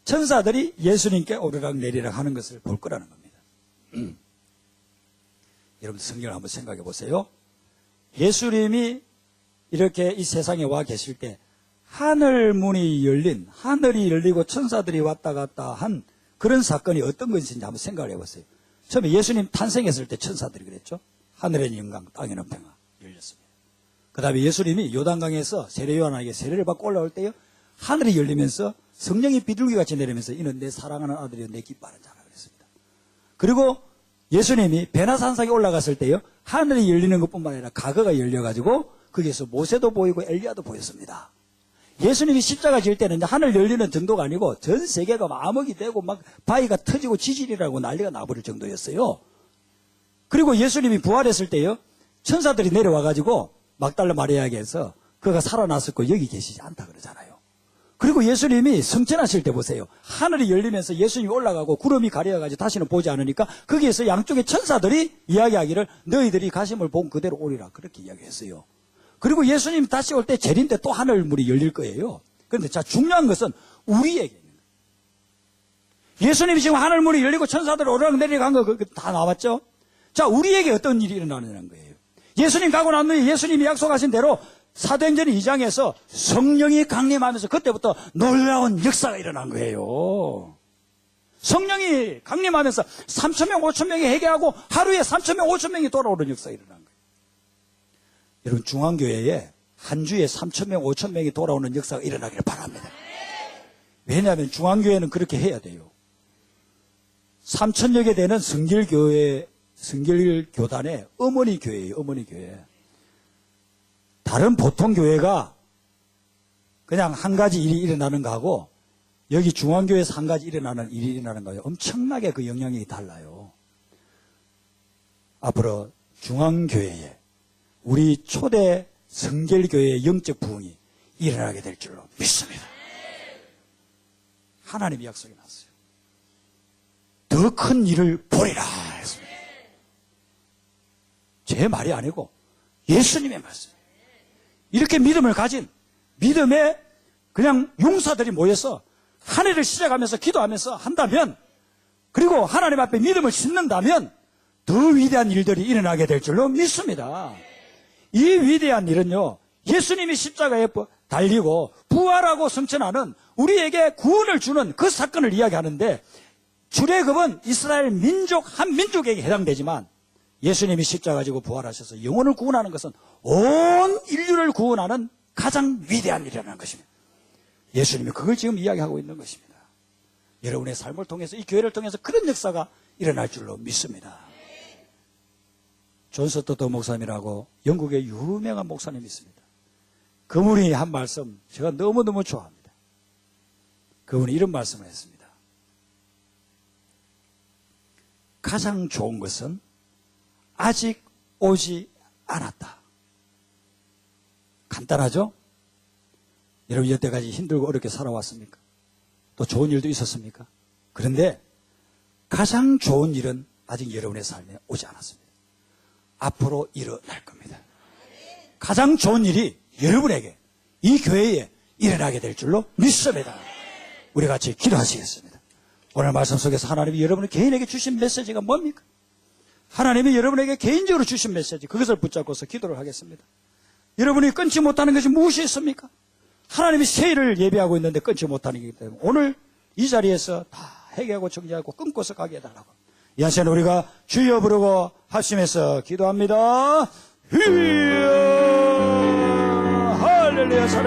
천사들이 예수님께 오르락 내리락 하는 것을 볼 거라는 겁니다. 여러분 성경을 한번 생각해 보세요. 예수님이 이렇게 이 세상에 와 계실 때 하늘 문이 열린, 하늘이 열리고 천사들이 왔다 갔다 한 그런 사건이 어떤 것인지 한번 생각을 해보세요. 처음에 예수님 탄생했을 때 천사들이 그랬죠. 하늘에는 영광, 땅에는 평화 열렸습니다. 그 다음에 예수님이 요단강에서 세례 요한에게 세례를 받고 올라올 때요, 하늘이 열리면서 성령이 비둘기같이 내리면서 이는 내 사랑하는 아들이요 내 기뻐하는 자라 그랬습니다. 그리고 예수님이 베나산상에 올라갔을 때요, 하늘이 열리는 것뿐만 아니라 가거가 열려가지고 거기에서 모세도 보이고 엘리야도 보였습니다. 예수님이 십자가 질 때는 하늘 열리는 정도가 아니고 전 세계가 암흑이 되고 막 바위가 터지고 지진이라고 난리가 나버릴 정도였어요. 그리고 예수님이 부활했을 때요, 천사들이 내려와가지고 막달라 마리아에게서 그가 살아났었고 여기 계시지 않다 그러잖아요. 그리고 예수님이 승천하실 때 보세요. 하늘이 열리면서 예수님이 올라가고 구름이 가려가지고 다시는 보지 않으니까 거기에서 양쪽에 천사들이 이야기하기를 너희들이 가심을 본 그대로 오리라 그렇게 이야기했어요. 그리고 예수님 다시 올 때 재림 때 또 하늘문이 열릴 거예요. 그런데 자, 중요한 것은 우리에게 있는 거예요. 예수님이 지금 하늘문이 열리고 천사들 오르락 내리락 한 거 다 나왔죠? 자, 우리에게 어떤 일이 일어나는 거예요? 예수님 가고 난 후에 예수님이 약속하신 대로 사도행전 2장에서 성령이 강림하면서 그때부터 놀라운 역사가 일어난 거예요. 성령이 강림하면서 3,000명, 5,000명이 회개하고 하루에 3,000명, 5,000명이 돌아오는 역사가 일어난 거예요. 여러분, 중앙교회에 한 주에 3,000명, 5,000명이 돌아오는 역사가 일어나기를 바랍니다. 왜냐하면 중앙교회는 그렇게 해야 돼요. 3,000여 개 되는 성결교단의 어머니 교회예요, 어머니 교회. 다른 보통 교회가 그냥 한 가지 일이 일어나는 거하고 여기 중앙교회에서 한 가지 일어나는 일이 일어나는 거예요. 엄청나게 그 영향력이 달라요. 앞으로 중앙교회에 우리 초대 성결교회의 영적 부흥이 일어나게 될 줄로 믿습니다. 하나님이 약속이 났어요. 더 큰 일을 보리라 했습니다. 제 말이 아니고 예수님의 말씀. 이렇게 믿음을 가진 믿음의 그냥 용사들이 모여서 한 해를 시작하면서 기도하면서 한다면, 그리고 하나님 앞에 믿음을 심는다면 더 위대한 일들이 일어나게 될 줄로 믿습니다. 이 위대한 일은요, 예수님이 십자가에 달리고 부활하고 승천하는 우리에게 구원을 주는 그 사건을 이야기하는데, 출애굽은 이스라엘 민족 한 민족에게 해당되지만 예수님이 십자가 지고 부활하셔서 영혼을 구원하는 것은 온 인류를 구원하는 가장 위대한 일이라는 것입니다. 예수님이 그걸 지금 이야기하고 있는 것입니다. 여러분의 삶을 통해서, 이 교회를 통해서 그런 역사가 일어날 줄로 믿습니다. 존 스토터 목사님이라고 영국의 유명한 목사님이 있습니다. 그분이 한 말씀 제가 너무너무 좋아합니다. 그분이 이런 말씀을 했습니다. 가장 좋은 것은 아직 오지 않았다. 간단하죠? 여러분 여태까지 힘들고 어렵게 살아왔습니까? 또 좋은 일도 있었습니까? 그런데 가장 좋은 일은 아직 여러분의 삶에 오지 않았습니다. 앞으로 일어날 겁니다. 가장 좋은 일이 여러분에게, 이 교회에 일어나게 될 줄로 믿습니다. 우리 같이 기도하시겠습니다. 오늘 말씀 속에서 하나님이 여러분의 개인에게 주신 메시지가 뭡니까? 하나님이 여러분에게 개인적으로 주신 메시지, 그것을 붙잡고서 기도를 하겠습니다. 여러분이 끊지 못하는 것이 무엇이 있습니까? 하나님이 새해를 예배하고 있는데 끊지 못하는 것이기 때문에 오늘 이 자리에서 다 회개하고 정리하고 끊고서 가게 해달라고. 이 한 시간 우리가 주여 부르고 합심해서 기도합니다. 주여 할렐루야. 사랑